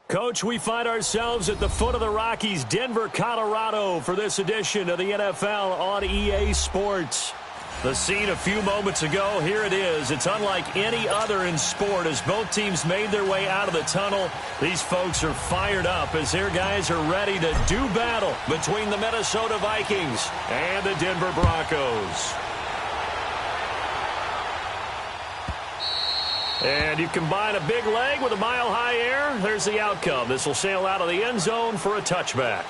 Coach, we find ourselves at the foot of the Rockies, Denver, Colorado, for this edition of the NFL on EA Sports. The scene a few moments ago, here it is. It's unlike any other in sport as both teams made their way out of the tunnel. These folks are fired up as their guys are ready to do battle between the Minnesota Vikings and the Denver Broncos. And you combine a big leg with a mile-high air, there's the outcome. This will sail out of the end zone for a touchback.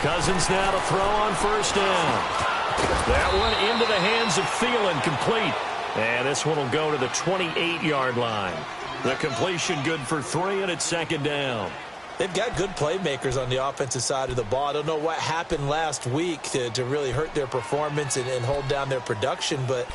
Cousins now to throw on first down. That one into the hands of Thielen, complete. And this one will go to the 28-yard line. The completion good for 3, and it's second down. They've got good playmakers on the offensive side of the ball. I don't know what happened last week to really hurt their performance and hold down their production, but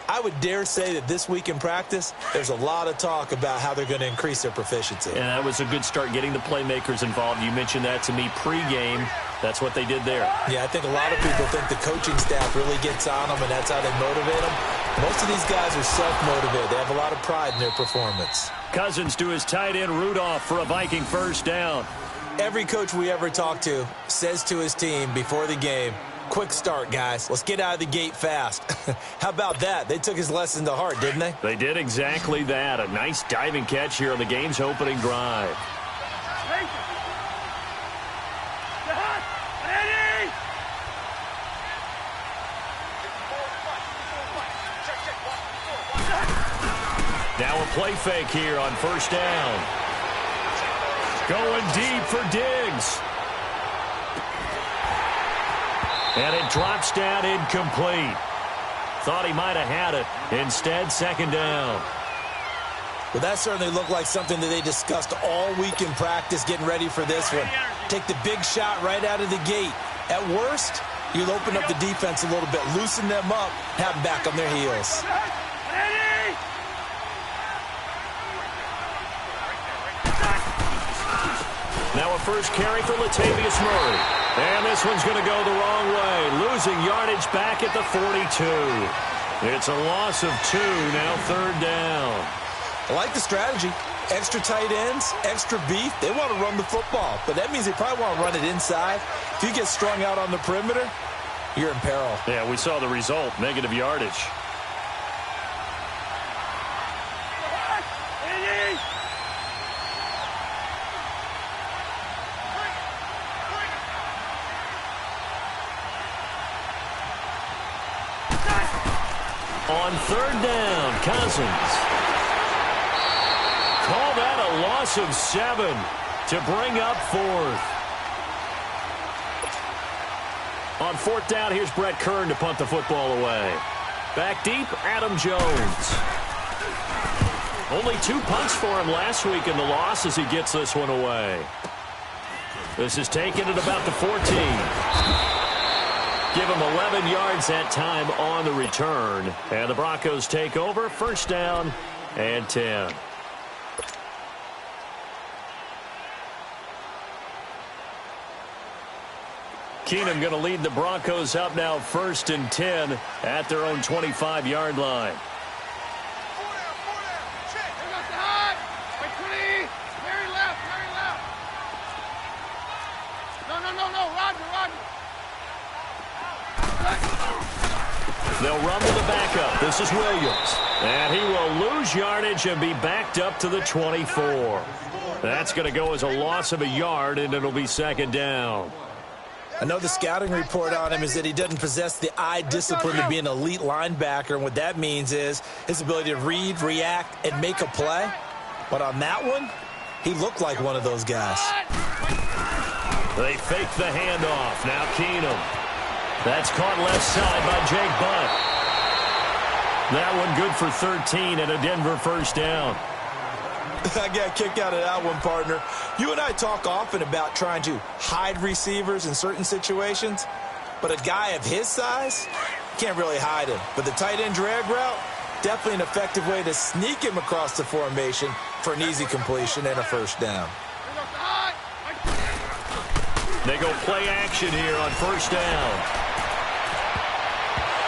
I would dare say that this week in practice, there's a lot of talk about how they're going to increase their proficiency. And that was a good start getting the playmakers involved. You mentioned that to me pregame. That's what they did there. Yeah, I think a lot of people think the coaching staff really gets on them, and that's how they motivate them. Most of these guys are self-motivated. They have a lot of pride in their performance. Cousins to his tight end Rudolph for a Viking first down. Every coach we ever talk to says to his team before the game, quick start, guys. Let's get out of the gate fast. How about that? They took his lesson to heart, didn't they? They did exactly that. A nice diving catch here on the game's opening drive. Now a play fake here on first down. Going deep for Diggs. And it drops down incomplete. Thought he might have had it. Instead, second down. Well, that certainly looked like something that they discussed all week in practice, getting ready for this one. Take the big shot right out of the gate. At worst, you'll open up the defense a little bit, loosen them up, have them back on their heels. Now a first carry for Latavius Murray. And this one's going to go the wrong way. Losing yardage back at the 42. It's a loss of 2, now third down. I like the strategy. Extra tight ends, extra beef. They want to run the football, but that means they probably want to run it inside. If you get strung out on the perimeter, you're in peril. Yeah, we saw the result, negative yardage. On third down, Cousins. Call that a loss of 7 to bring up 4th. On fourth down, here's Brett Kern to punt the football away. Back deep, Adam Jones. Only 2 punts for him last week in the loss as he gets this one away. This is taken at about the 14. Give him 11 yards that time on the return. And the Broncos take over, first down and 10. Keenum going to lead the Broncos up now first and 10 at their own 25-yard line. They'll run with the backup. This is Williams. And he will lose yardage and be backed up to the 24. That's going to go as a loss of a yard, and it'll be second down. I know the scouting report on him is that he doesn't possess the eye discipline to be an elite linebacker, and what that means is his ability to read, react, and make a play. But on that one, he looked like one of those guys. They fake the handoff. Now Keenum. That's caught left side by Jake Butt. That one good for 13 and a Denver first down. I got a kick out of that one, partner. You and I talk often about trying to hide receivers in certain situations, but a guy of his size, can't really hide him. But the tight end drag route, definitely an effective way to sneak him across the formation for an easy completion and a first down. They go play action here on first down.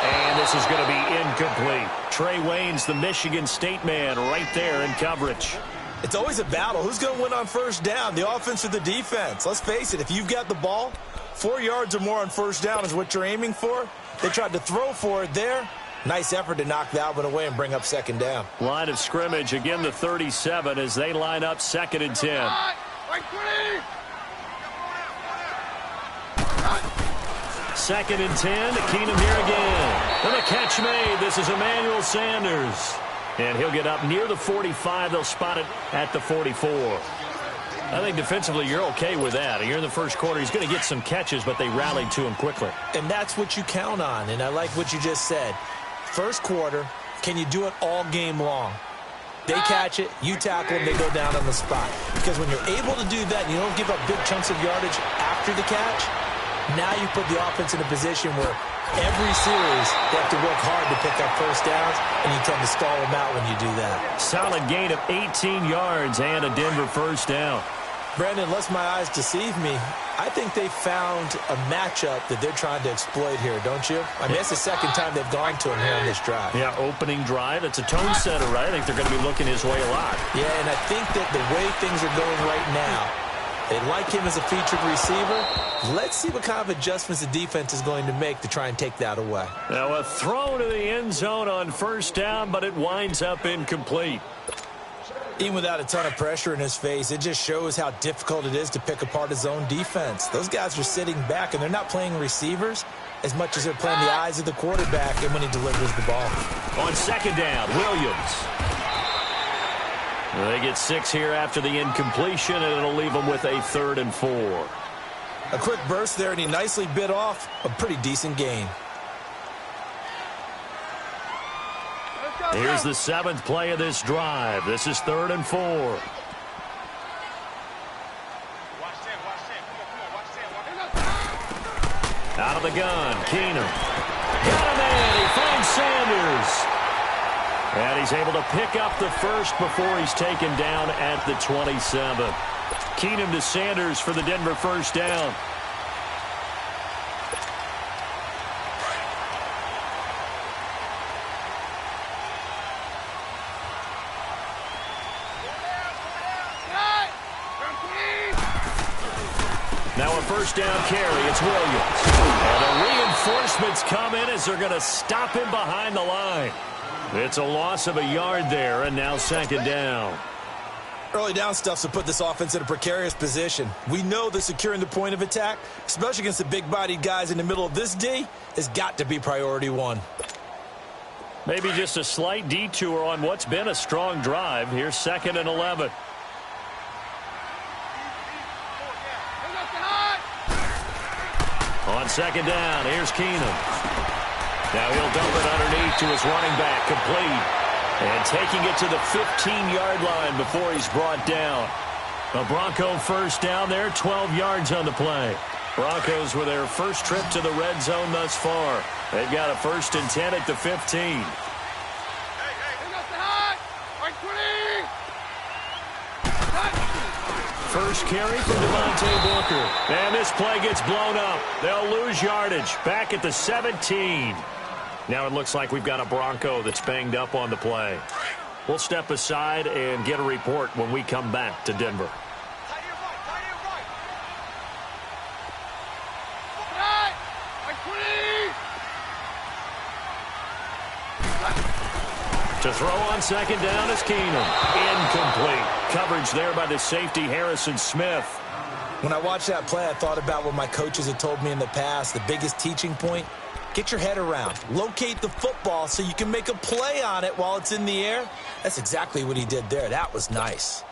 And this is going to be incomplete. Trey Wayne's the Michigan State man right there in coverage. It's always a battle. Who's going to win on first down, the offense or the defense? Let's face it, if you've got the ball, 4 yards or more on first down is what you're aiming for. They tried to throw for it there. Nice effort to knock that one away and bring up second down. Line of scrimmage, again the 37 as they line up 2nd and 10. Second and 10, Keenum here again. And a catch made. This is Emmanuel Sanders. And he'll get up near the 45. They'll spot it at the 44. I think defensively you're okay with that. Here in the first quarter, he's going to get some catches, but they rallied to him quickly. And that's what you count on, and I like what you just said. First quarter, can you do it all game long? They catch it, you tackle them, they go down on the spot. Because when you're able to do that and you don't give up big chunks of yardage after the catch, now you put the offense in a position where every series they have to work hard to pick up first downs, and you tend to stall them out when you do that. Solid gain of 18 yards and a Denver first down. Brandon, unless my eyes deceive me, I think they found a matchup that they're trying to exploit here, don't you? I mean, it's the second time they've gone to him here on this drive. Yeah, opening drive. It's a tone setter, right? I think they're going to be looking his way a lot. Yeah, and I think that the way things are going right now, they like him as a featured receiver. Let's see what kind of adjustments the defense is going to make to try and take that away. Now a throw to the end zone on first down, but it winds up incomplete. Even without a ton of pressure in his face, it just shows how difficult it is to pick apart his own defense. Those guys are sitting back, and they're not playing receivers as much as they're playing the eyes of the quarterback and when he delivers the ball. On second down, Williams. They get 6 here after the incompletion, and it'll leave them with a 3rd and 4. A quick burst there, and he nicely bit off a pretty decent gain. Here's the 7th play of this drive. This is 3rd and 4. Out of the gun, Keenum. Got him in. He finds Sanders. And he's able to pick up the first before he's taken down at the 27. Keenum to Sanders for the Denver first down. Now a first down carry. It's Williams. And the reinforcements come in as they're going to stop him behind the line. It's a loss of a yard there, and now second down. Early down stuff to put this offense in a precarious position. We know that securing the point of attack, especially against the big-bodied guys in the middle of this D, has got to be priority one. Maybe just a slight detour on what's been a strong drive. Here's 2nd and 11. On second down, here's Keenum. Now he'll dump it underneath to his running back, complete. And taking it to the 15-yard line before he's brought down. A Bronco first down there, 12 yards on the play. Broncos with their first trip to the red zone thus far. They've got a 1st and 10 at the 15. First carry from Devontae Booker. And this play gets blown up. They'll lose yardage. Back at the 17. Now it looks like we've got a Bronco that's banged up on the play. We'll step aside and get a report when we come back to Denver. To throw on second down is Keenum. Incomplete. Coverage there by the safety, Harrison Smith. When I watched that play, I thought about what my coaches had told me in the past. The biggest teaching point, get your head around. Locate the football so you can make a play on it while it's in the air. That's exactly what he did there. That was nice.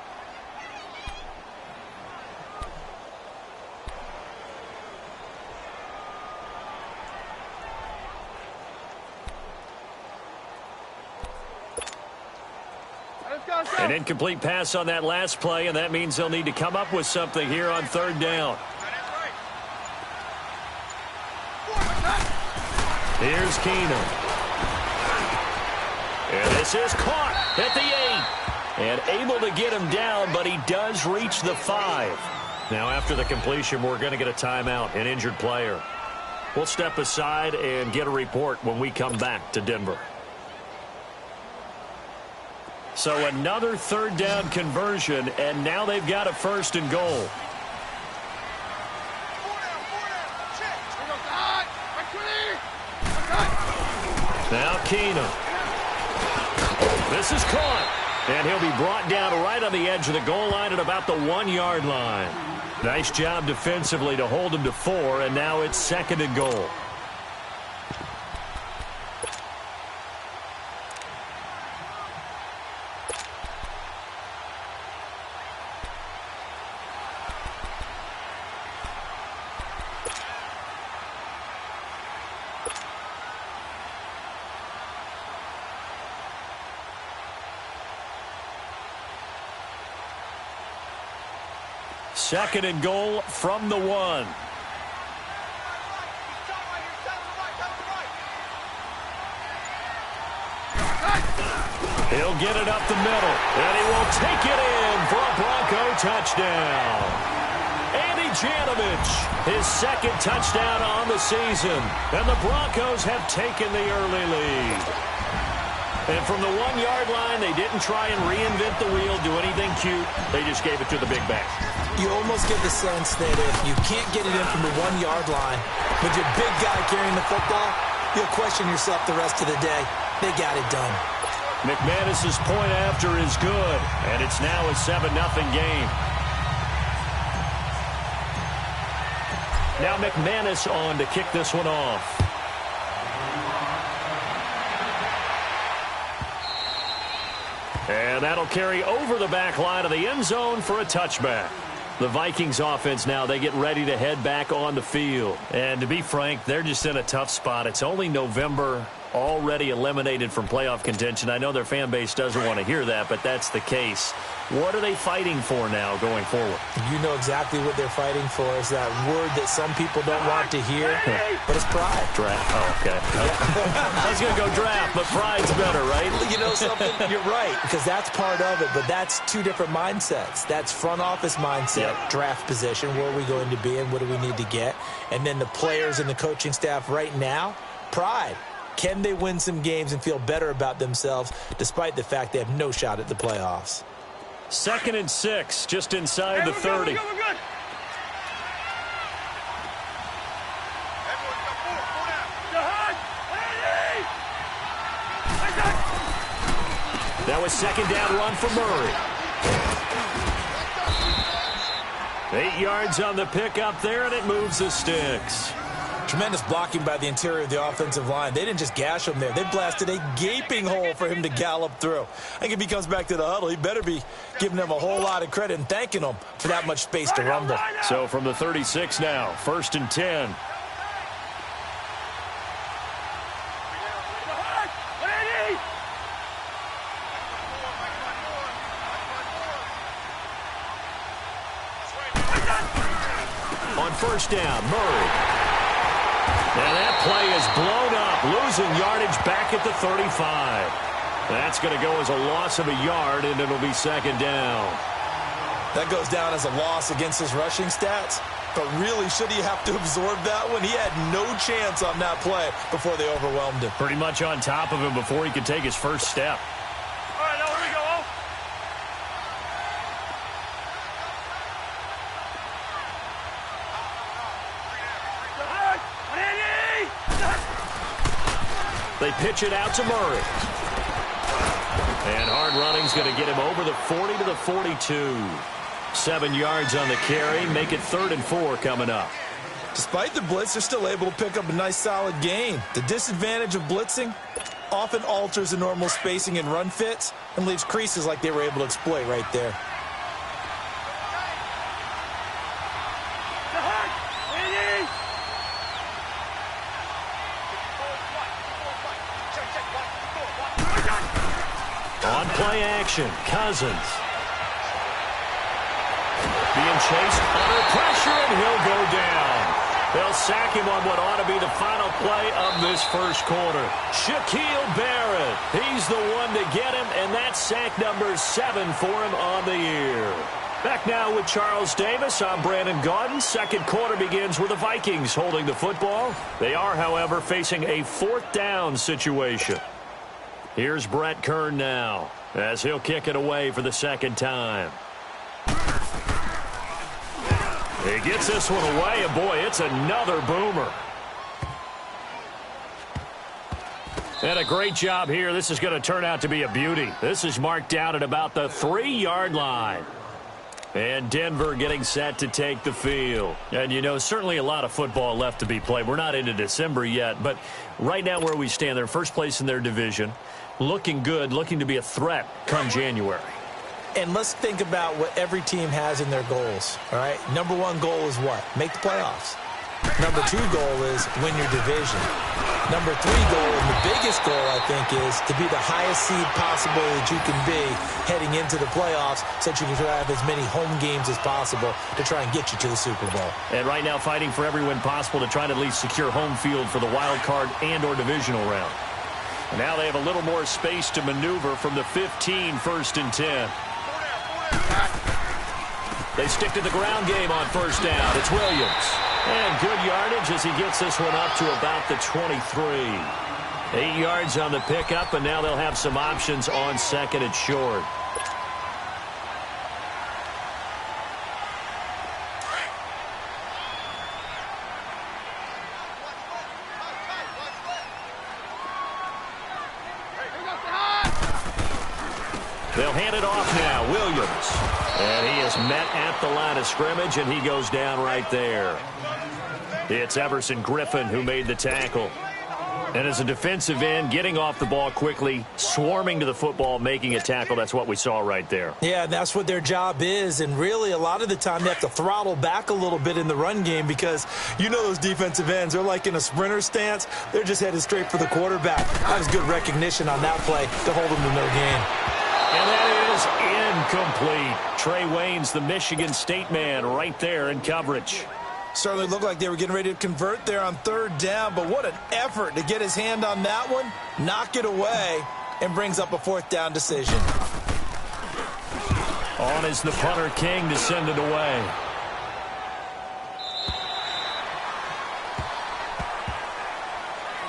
An incomplete pass on that last play, and that means they'll need to come up with something here on third down. Here's Keenum. And this is caught at the 8. And able to get him down, but he does reach the 5. Now after the completion, we're going to get a timeout, an injured player. We'll step aside and get a report when we come back to Denver. So another third down conversion, and now they've got a 1st and goal. Now Keenum. This is caught, and he'll be brought down right on the edge of the goal line at about the 1-yard line. Nice job defensively to hold him to 4, and now it's 2nd and goal. Second and goal from the 1. He'll get it up the middle, and he will take it in for a Bronco touchdown. Andy Janovich, his 2nd touchdown on the season, and the Broncos have taken the early lead. And from the 1-yard line, they didn't try and reinvent the wheel, do anything cute. They just gave it to the big back. You almost get the sense that if you can't get it in from the 1-yard line with your big guy carrying the football, you'll question yourself the rest of the day. They got it done. McManus's point after is good, and it's now a 7-0 game. Now McManus on to kick this one off. And that'll carry over the back line of the end zone for a touchback. The Vikings offense now, they get ready to head back on the field. And to be frank, they're just in a tough spot. It's only November, already eliminated from playoff contention. I know their fan base doesn't want to hear that, but that's the case. What are they fighting for now going forward? You know exactly what they're fighting for. Is that word that some people don't want to hear, but it's pride. Draft. Oh, okay. I was going to go draft, but pride's better, right? You know something? You're right, because that's part of it, but that's two different mindsets. That's front office mindset, draft position, where are we going to be and what do we need to get? And then the players and the coaching staff right now, pride. Can they win some games and feel better about themselves despite the fact they have no shot at the playoffs? 2nd and 6, just inside the 30. That was 2nd down run for Murray. 8 yards on the pickup there, and it moves the sticks. Tremendous blocking by the interior of the offensive line. They didn't just gash him there. They blasted a gaping hole for him to gallop through. I think if he comes back to the huddle, he better be giving them a whole lot of credit and thanking them for that much space to rumble. So from the 36 now, 1st and 10. On 1st down, Murray. And that play is blown up, losing yardage back at the 35. That's going to go as a loss of a yard, and it'll be 2nd down. That goes down as a loss against his rushing stats. But really, should he have to absorb that one? He had no chance on that play before they overwhelmed him. Pretty much on top of him before he could take his first step. All right, now here we go. They pitch it out to Murray. And hard running's going to get him over the 40 to the 42. 7 yards on the carry. Make it 3rd and 4 coming up. Despite the blitz, they're still able to pick up a nice solid gain. The disadvantage of blitzing often alters the normal spacing and run fits and leaves creases like they were able to exploit right there. action. Cousins. Being chased under pressure, and he'll go down. They'll sack him on what ought to be the final play of this first quarter. Shaquille Barrett, he's the one to get him, and that's sack number 7 for him on the year. Back now with Charles Davis. I'm Brandon Gaudin. Second quarter begins with the Vikings holding the football. They are, however, facing a 4th down situation. Here's Brett Kern now as he'll kick it away for the second time. He gets this one away, and boy, it's another boomer. And a great job here. This is going to turn out to be a beauty. This is marked down at about the 3-yard line. And Denver getting set to take the field. And, you know, certainly a lot of football left to be played. We're not into December yet, but right now where we stand, they're first place in their division. Looking good, looking to be a threat come January. And let's think about what every team has in their goals, all right? Number 1 goal is what? Make the playoffs. Number 2 goal is win your division. Number 3 goal, and the biggest goal, I think, is to be the highest seed possible that you can be heading into the playoffs so that you can have as many home games as possible to try and get you to the Super Bowl. And right now fighting for every win possible to try to at least secure home field for the wild card and or divisional round. And now they have a little more space to maneuver from the 15, 1st and 10. They stick to the ground game on first down. It's Williams. And good yardage as he gets this one up to about the 23. 8 yards on the pickup, and now they'll have some options on second and short. They'll hand it off now. Williams. And he is met at the line of scrimmage, and he goes down right there. It's Everson Griffin who made the tackle. And as a defensive end, getting off the ball quickly, swarming to the football, making a tackle, that's what we saw right there. Yeah, that's what their job is. And really, a lot of the time, they have to throttle back a little bit in the run game because you know those defensive ends, they're like in a sprinter stance. They're just headed straight for the quarterback. That was good recognition on that play to hold them to no gain. And that is incomplete. Trey Waynes, the Michigan State man, right there in coverage. Certainly looked like they were getting ready to convert there on 3rd down, but what an effort to get his hand on that one, knock it away, and brings up a 4th down decision. On is the punter King to send it away.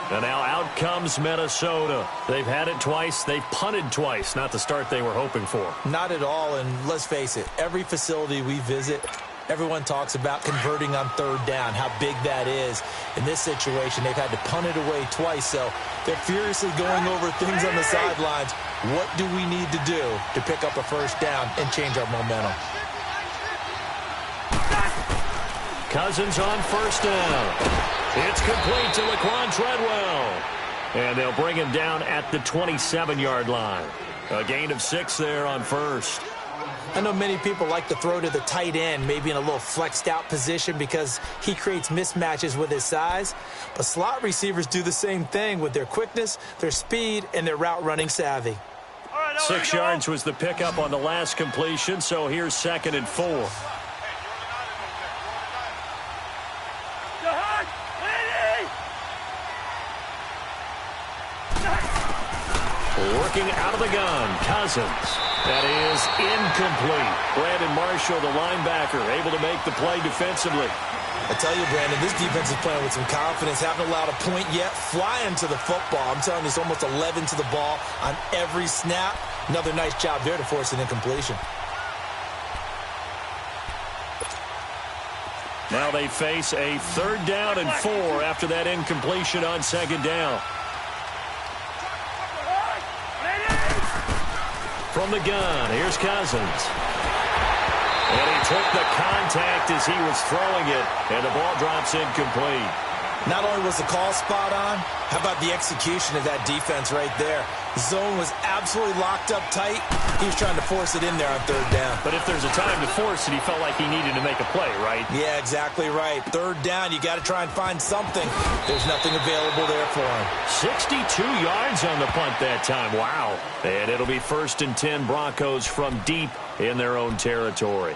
And now out comes Minnesota. They've had it twice. They've punted twice. Not the start they were hoping for. Not at all, and let's face it, every facility we visit, everyone talks about converting on 3rd down, how big that is. In this situation, they've had to punt it away twice, so they're furiously going over things on the sidelines. What do we need to do to pick up a 1st down and change our momentum? Cousins on 1st down. It's complete to Laquan Treadwell. And they'll bring him down at the 27-yard line. A gain of 6 there on 1st. I know many people like to throw to the tight end, maybe in a little flexed out position because he creates mismatches with his size. But slot receivers do the same thing with their quickness, their speed, and their route running savvy. 6 yards was the pickup on the last completion, so here's 2nd and 4. Working out of the gun, Cousins. That is incomplete. Brandon Marshall, the linebacker, able to make the play defensively. I tell you, Brandon, this defense is playing with some confidence. Haven't allowed a point yet. Flying to the football. I'm telling you, it's almost 11 to the ball on every snap. Another nice job there to force an incompletion. Now they face a 3rd down and 4 after that incompletion on 2nd down. From the gun, here's Cousins. And he took the contact as he was throwing it, and the ball drops incomplete. Not only was the call spot on, how about the execution of that defense right there? The zone was absolutely locked up tight. He was trying to force it in there on third down. But if there's a time to force it, he felt like he needed to make a play, right? Yeah, exactly right. Third down, you got to try and find something. There's nothing available there for him. 62 yards on the punt that time. Wow. And it'll be 1st and 10, Broncos from deep in their own territory.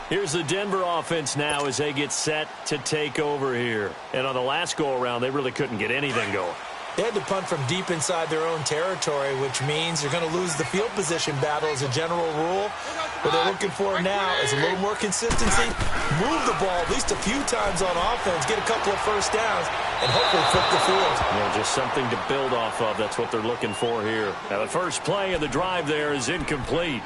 Here's the Denver offense now as they get set to take over here. And on the last go-around, they really couldn't get anything going. They had to punt from deep inside their own territory, which means you're going to lose the field position battle as a general rule. What they're looking for now is a little more consistency, move the ball at least a few times on offense, get a couple of first downs, and hopefully flip the field. Well, just something to build off of. That's what they're looking for here. Now, the first play of the drive there is incomplete.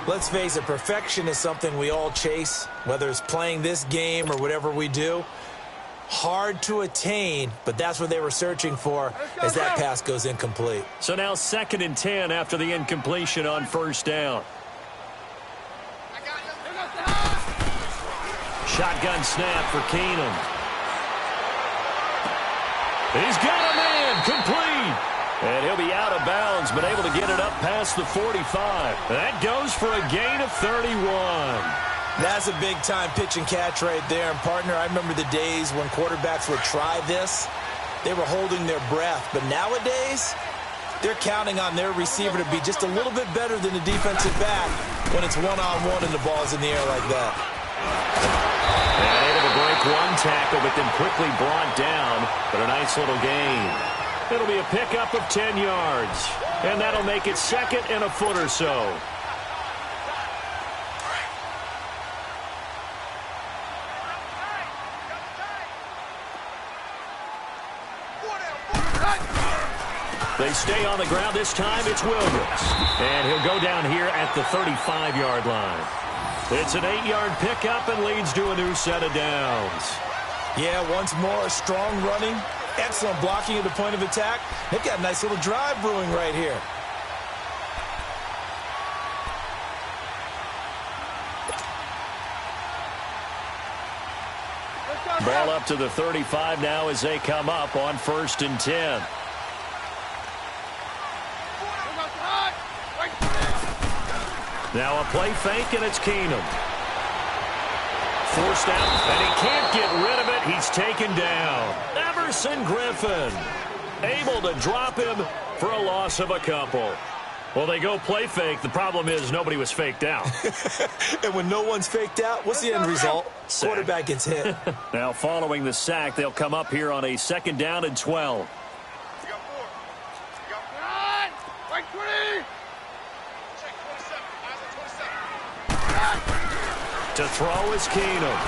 Let's face it, perfection is something we all chase, whether it's playing this game or whatever we do. Hard to attain, but that's what they were searching for as that pass goes incomplete. So now 2nd and 10 after the incompletion on first down. Shotgun snap for Keenum. He's got a man, complete. And he'll be out of bounds, but able to get it up past the 45. That goes for a gain of 31. That's a big-time pitch and catch right there. And, partner, I remember the days when quarterbacks would try this. They were holding their breath. But nowadays, they're counting on their receiver to be just a little bit better than the defensive back when it's one-on-one and the ball's in the air like that. And able to break one tackle, but then quickly brought down. But a nice little gain. It'll be a pickup of 10 yards. And that'll make it 2nd and a foot or so. They stay on the ground. This time it's Williams. And he'll go down here at the 35-yard line. It's an 8-yard pickup and leads to a new set of downs. Yeah, once more, strong running. Excellent blocking at the point of attack. They've got a nice little drive brewing right here. Ball up to the 35 now as they come up on 1st and 10. Now a play fake, and it's Keenum. Forced out, and he can't get rid of it. He's taken down. Everson Griffin able to drop him for a loss of a couple. Well, they go play fake. The problem is nobody was faked out. And when no one's faked out, what's the end result? Sack. Quarterback gets hit. Now following the sack, they'll come up here on a 2nd down and 12. To throw is Keenum.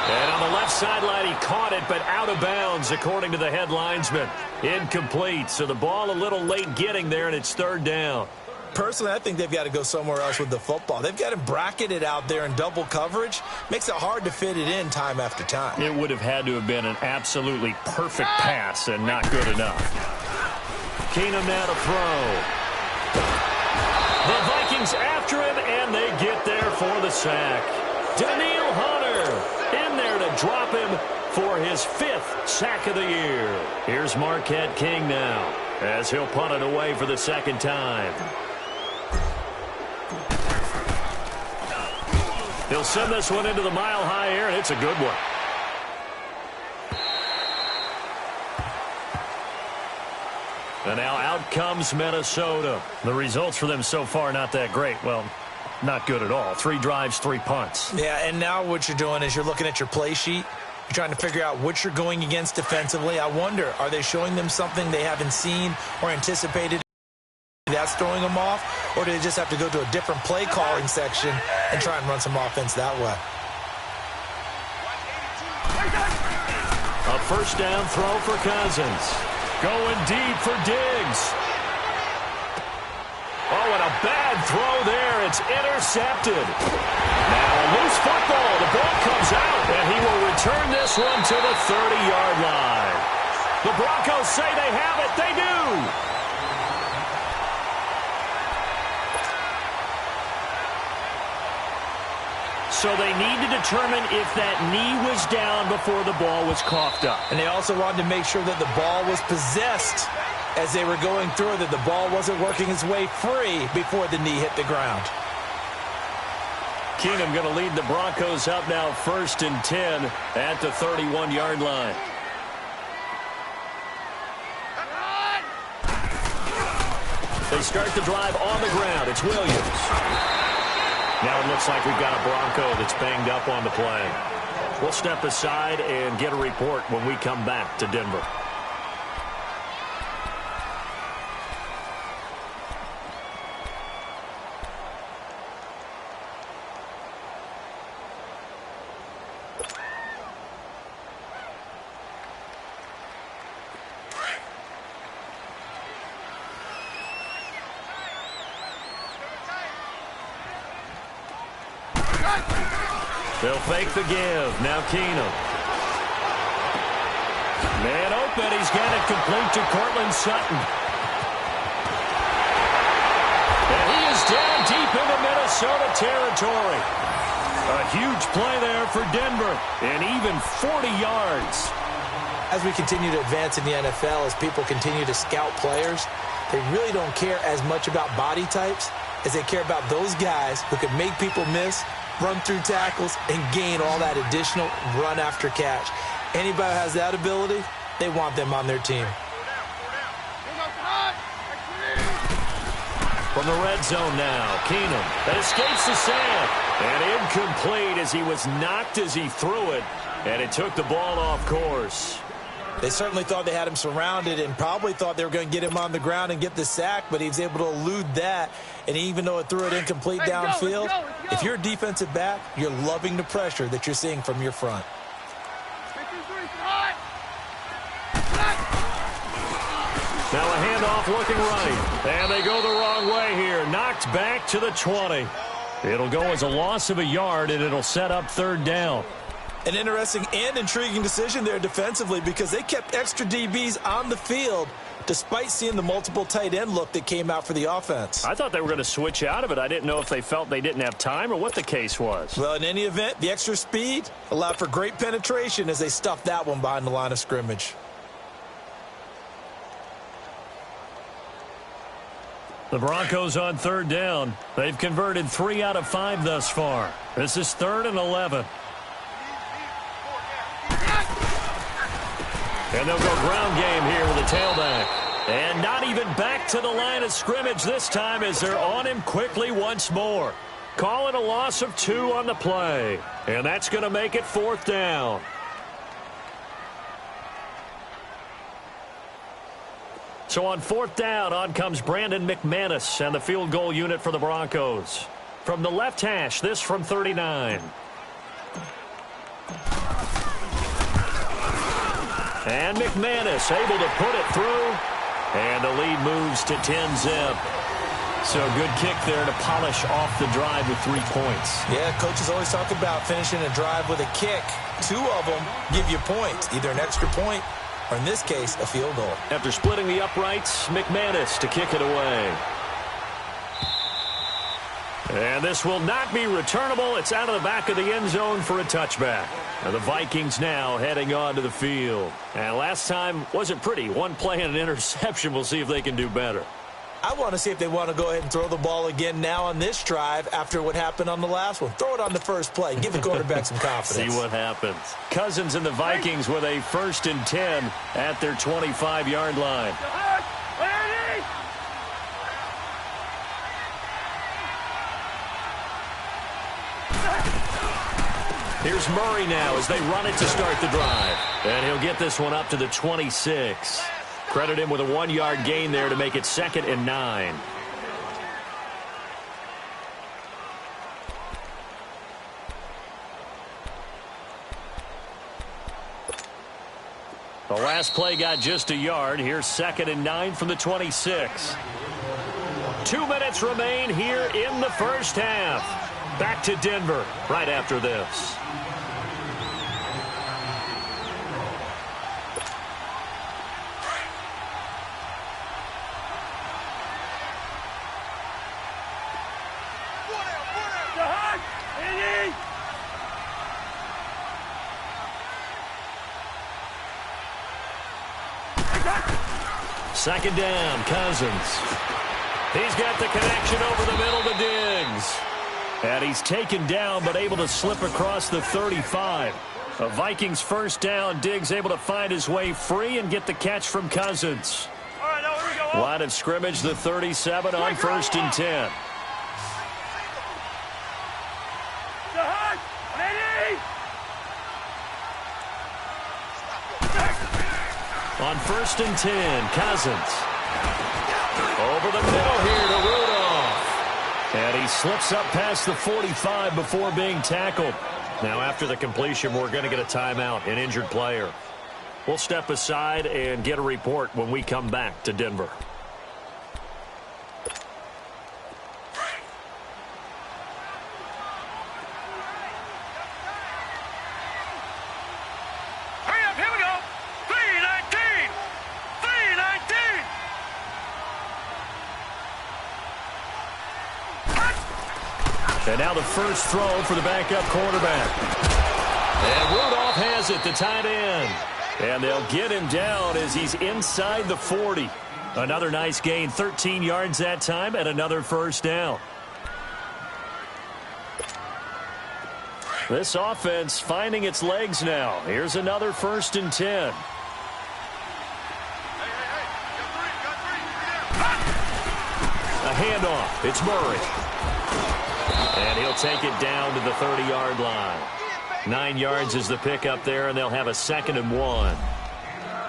And on the left sideline, he caught it, but out of bounds, according to the head linesman. Incomplete. So the ball a little late getting there, and it's 3rd down. Personally, I think they've got to go somewhere else with the football. They've got to bracket it out there in double coverage. Makes it hard to fit it in time after time. It would have had to have been an absolutely perfect pass and not good enough. Keenum now to throw. The Vikings after him, and they get there for the sack. Daniil Hunter in there to drop him for his 5th sack of the year. Here's Marquette King now as he'll punt it away for the 2nd time. He'll send this one into the mile-high air, and it's a good one. And now out comes Minnesota. The results for them so far not that great. Well, not good at all. 3 drives, 3 punts. Yeah, and now what you're doing is you're looking at your play sheet. You're trying to figure out what you're going against defensively. I wonder, are they showing them something they haven't seen or anticipated that's throwing them off? Or do they just have to go to a different play calling section and try and run some offense that way? A 1st down throw for Cousins. Going deep for Diggs. Oh, and a bad throw there. It's intercepted. Now a loose football. The ball comes out, and he will return this one to the 30-yard line. The Broncos say they have it. They do. So they need to determine if that knee was down before the ball was coughed up. And they also wanted to make sure that the ball was possessed as they were going through, that the ball wasn't working its way free before the knee hit the ground. Keenum going to lead the Broncos up now 1st and 10 at the 31-yard line. They start the drive on the ground. It's Williams. Now it looks like we've got a Bronco that's banged up on the play. We'll step aside and get a report when we come back to Denver. They'll fake the give. Now Keenum. Man open. He's got it complete to Cortland Sutton. And he is down deep into Minnesota territory. A huge play there for Denver. And even 40 yards. As we continue to advance in the NFL, as people continue to scout players, they really don't care as much about body types as they care about those guys who can make people miss, run through tackles, and gain all that additional run after catch. Anybody who has that ability, they want them on their team. From the red zone now, Keenum. That escapes the sack. And incomplete as he was knocked as he threw it. And it took the ball off course. They certainly thought they had him surrounded and probably thought they were going to get him on the ground and get the sack, but he was able to elude that. And even though it threw it incomplete downfield, if you're a defensive back, you're loving the pressure that you're seeing from your front. Now a handoff looking right. And they go the wrong way here. Knocked back to the 20. It'll go as a loss of a yard, and it'll set up 3rd down. An interesting and intriguing decision there defensively because they kept extra DBs on the field despite seeing the multiple tight end look that came out for the offense. I thought they were going to switch out of it. I didn't know if they felt they didn't have time or what the case was. Well, in any event, the extra speed allowed for great penetration as they stuffed that one behind the line of scrimmage. The Broncos on 3rd down. They've converted 3 out of 5 thus far. This is 3rd and 11. And they'll go ground game here with a tailback. And not even back to the line of scrimmage this time as they're on him quickly once more. Call it a loss of 2 on the play. And that's going to make it 4th down. So on 4th down, on comes Brandon McManus and the field goal unit for the Broncos. From the left hash, this from 39. And McManus able to put it through. And the lead moves to 10-zip. So a good kick there to polish off the drive with 3 points. Yeah, coaches always talk about finishing a drive with a kick. 2 of them give you points, either an extra point or, in this case, a field goal. After splitting the uprights, McManus to kick it away. And this will not be returnable. It's out of the back of the end zone for a touchback. Now the Vikings now heading onto the field. And last time wasn't pretty. 1 play and an interception. We'll see if they can do better. I want to see if they want to go ahead and throw the ball again now on this drive after what happened on the last one. Throw it on the first play. Give the quarterback some confidence. See what happens. Cousins and the Vikings with a 1st and 10 at their 25-yard line. Here's Murray now as they run it to start the drive. And he'll get this one up to the 26. Credit him with a 1-yard gain there to make it 2nd and 9. The last play got just a yard. Here's 2nd and 9 from the 26. 2 minutes remain here in the first half. Back to Denver right after this. Second down, Cousins. He's got the connection over the middle to Diggs. And he's taken down but able to slip across the 35. A Vikings first down. Diggs able to find his way free and get the catch from Cousins. All right, now here we go. Line of scrimmage, the 37 on 1st and 10. On 1st and 10, Cousins. Over the middle here to Rudolph. And he slips up past the 45 before being tackled. Now, after the completion, we're going to get a timeout, an injured player. We'll step aside and get a report when we come back to Denver. Hurry up, here we go. 319. 319. And now the first throw for the backup quarterback. And Rudolph has it, the tight end. And they'll get him down as he's inside the 40. Another nice gain, 13 yards that time, and another first down. This offense finding its legs now. Here's another 1st and 10. A handoff. It's Murray. And he'll take it down to the 30-yard line. 9 yards is the pickup there, and they'll have a 2nd and 1.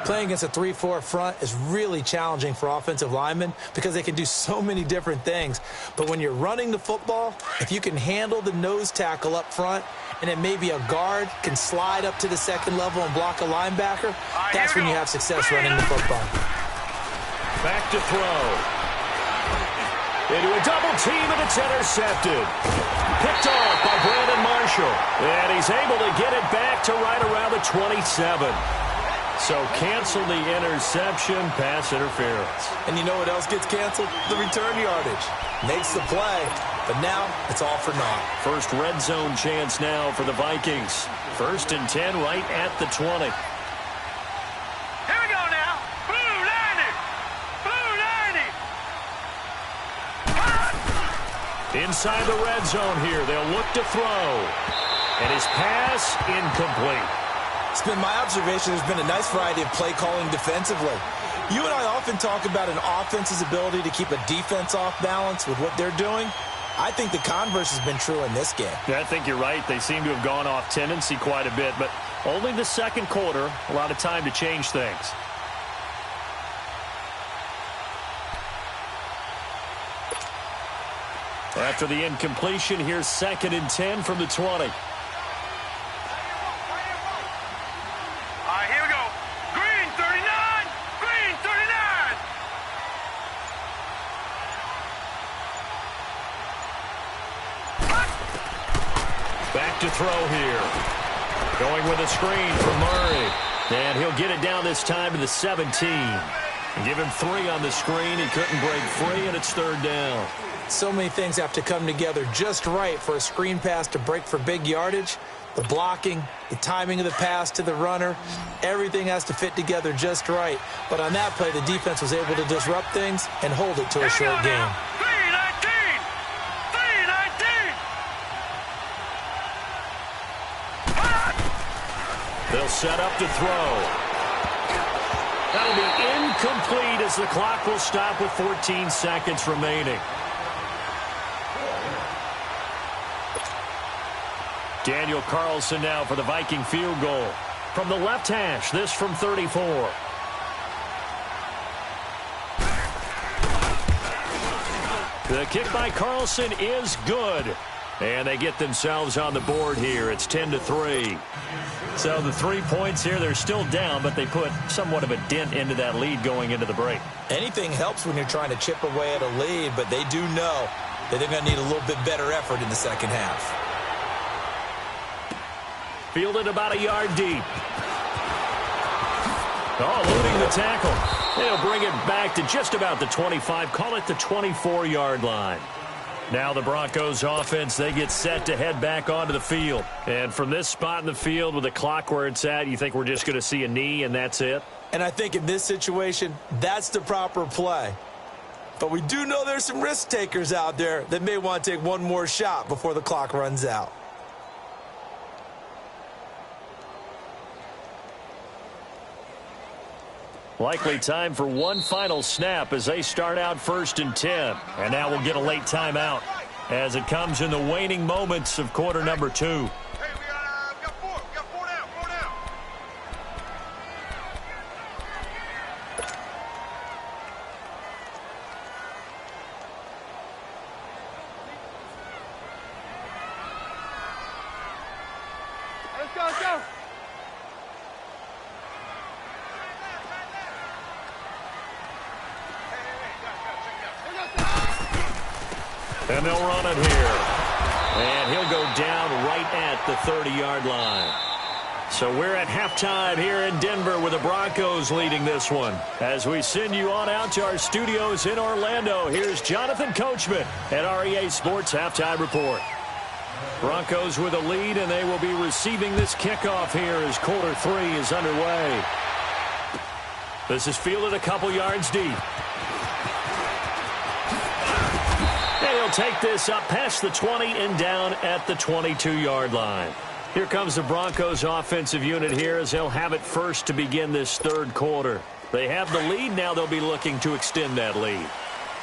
Playing against a 3-4 front is really challenging for offensive linemen because they can do so many different things. But when you're running the football, if you can handle the nose tackle up front, and then maybe a guard can slide up to the 2nd level and block a linebacker, that's when you have success running the football. Back to throw. Into a double team, and it's intercepted. Picked off by Brandon Marshall. And he's able to get it back to right around the 27. So cancel the interception, pass interference. And you know what else gets canceled? The return yardage. Makes the play, but now it's all for naught. First red zone chance now for the Vikings. 1st and 10 right at the 20. Here we go now. Blue 90. Blue 90. Inside the red zone here, they'll look to throw. And his pass incomplete. It's been my observation there's been a nice variety of play calling defensively. You and I often talk about an offense's ability to keep a defense off balance with what they're doing. I think the converse has been true in this game. Yeah, I think you're right. They seem to have gone off tendency quite a bit, but only the 2nd quarter, a lot of time to change things. After the incompletion, here's 2nd and 10 from the 20. Here we go. Green 39. Green 39. Back to throw here. Going with a screen for Murray. And he'll get it down this time to the 17. Give him 3 on the screen. He couldn't break free, and it's 3rd down. So many things have to come together just right for a screen pass to break for big yardage. The blocking, the timing of the pass to the runner, everything has to fit together just right. But on that play, the defense was able to disrupt things and hold it to a short game. 319. 319. They'll set up to throw. That'll be incomplete as the clock will stop with 14 seconds remaining. Daniel Carlson now for the Viking field goal. From the left hash, this from 34. The kick by Carlson is good. And they get themselves on the board here. It's 10-3. So the 3 points here, they're still down, but they put somewhat of a dent into that lead going into the break. Anything helps when you're trying to chip away at a lead, but they do know that they're going to need a little bit better effort in the 2nd half. Fielded about a yard deep. Oh, eluding the tackle. They'll bring it back to just about the 25. Call it the 24-yard line. Now the Broncos offense, they get set to head back onto the field. And from this spot in the field with the clock where it's at, you think we're just going to see a knee and that's it? And I think in this situation, that's the proper play. But we do know there's some risk takers out there that may want to take one more shot before the clock runs out. Likely time for one final snap as they start out 1st and 10. And now we'll get a late timeout as it comes in the waning moments of quarter number 2. Hey, we got four. We got four down. Let's go. And they'll run it here. And he'll go down right at the 30-yard line. So we're at halftime here in Denver with the Broncos leading this one. As we send you on out to our studios in Orlando, here's Jonathan Coachman at REA Sports Halftime Report. Broncos with a lead, and they will be receiving this kickoff here as quarter 3 is underway. This is fielded a couple yards deep. He'll take this up past the 20 and down at the 22-yard line. Here comes the Broncos offensive unit here as they'll have it first to begin this 3rd quarter. They have the lead. Now they'll be looking to extend that lead.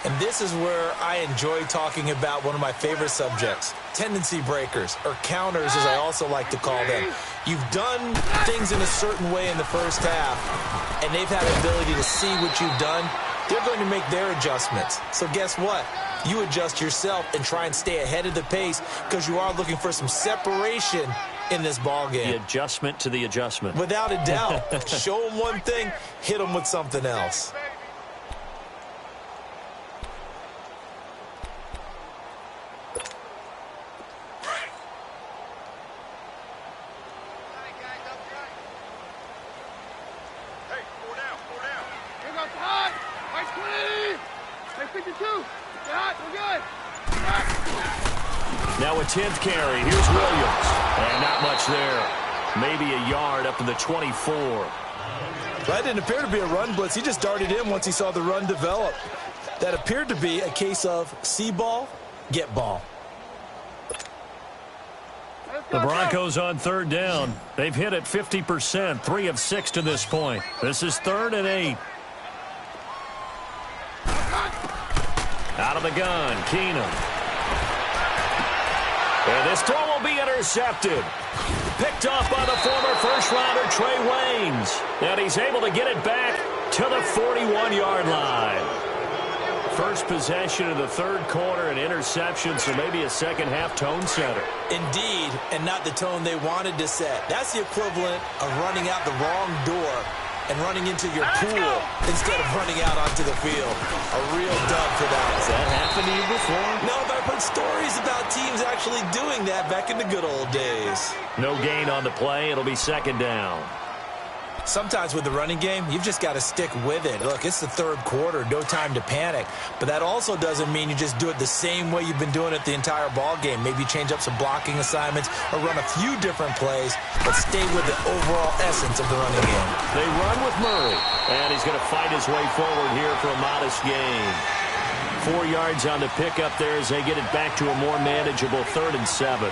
And this is where I enjoy talking about one of my favorite subjects, tendency breakers, or counters as I also like to call them. You've done things in a certain way in the first half, and they've had the ability to see what you've done. They're going to make their adjustments. So guess what? You adjust yourself and try and stay ahead of the pace because you are looking for some separation in this ball game. The adjustment to the adjustment. Without a doubt. Show them one thing, hit them with something else. Hey, four down. Here goes hot. Nice clean. Hey, 52. Get hot. We're good. Now a 10th carry. Here's Williams. And not much there. Maybe a yard up to the 24. That didn't appear to be a run blitz. He just darted in once he saw the run develop. That appeared to be a case of see ball, get ball. The Broncos on 3rd down. They've hit it 50%, 3 of 6 to this point. This is 3rd and 8. Out of the gun, Keenum. And this throw will be intercepted. Picked off by the former first-rounder Trey Waynes. And he's able to get it back to the 41-yard line. First possession of the 3rd quarter, an interception, so maybe a second-half tone setter. Indeed, and not the tone they wanted to set. That's the equivalent of running out the wrong door and running into your pool instead of running out onto the field. A real dub for that. Has that happened to you before? No, but I've heard stories about teams actually doing that back in the good old days. No gain on the play. It'll be 2nd down. Sometimes with the running game, you've just got to stick with it. Look, it's the 3rd quarter, no time to panic. But that also doesn't mean you just do it the same way you've been doing it the entire ball game. Maybe change up some blocking assignments or run a few different plays, but stay with the overall essence of the running game. They run with Murray, and he's going to fight his way forward here for a modest gain. 4 yards on the pickup there as they get it back to a more manageable 3rd and 7.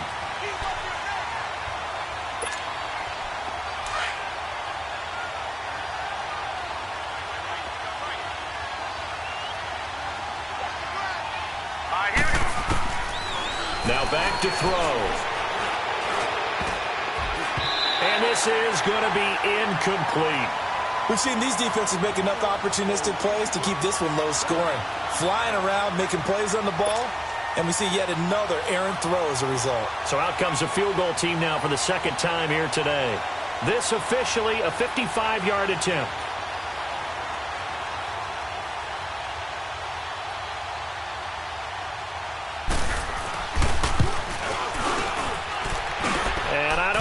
Now back to throw. And this is going to be incomplete. We've seen these defenses make enough opportunistic plays to keep this one low scoring. Flying around, making plays on the ball, and we see yet another errant throw as a result. So out comes a field goal team now for the 2nd time here today. This officially a 55-yard attempt.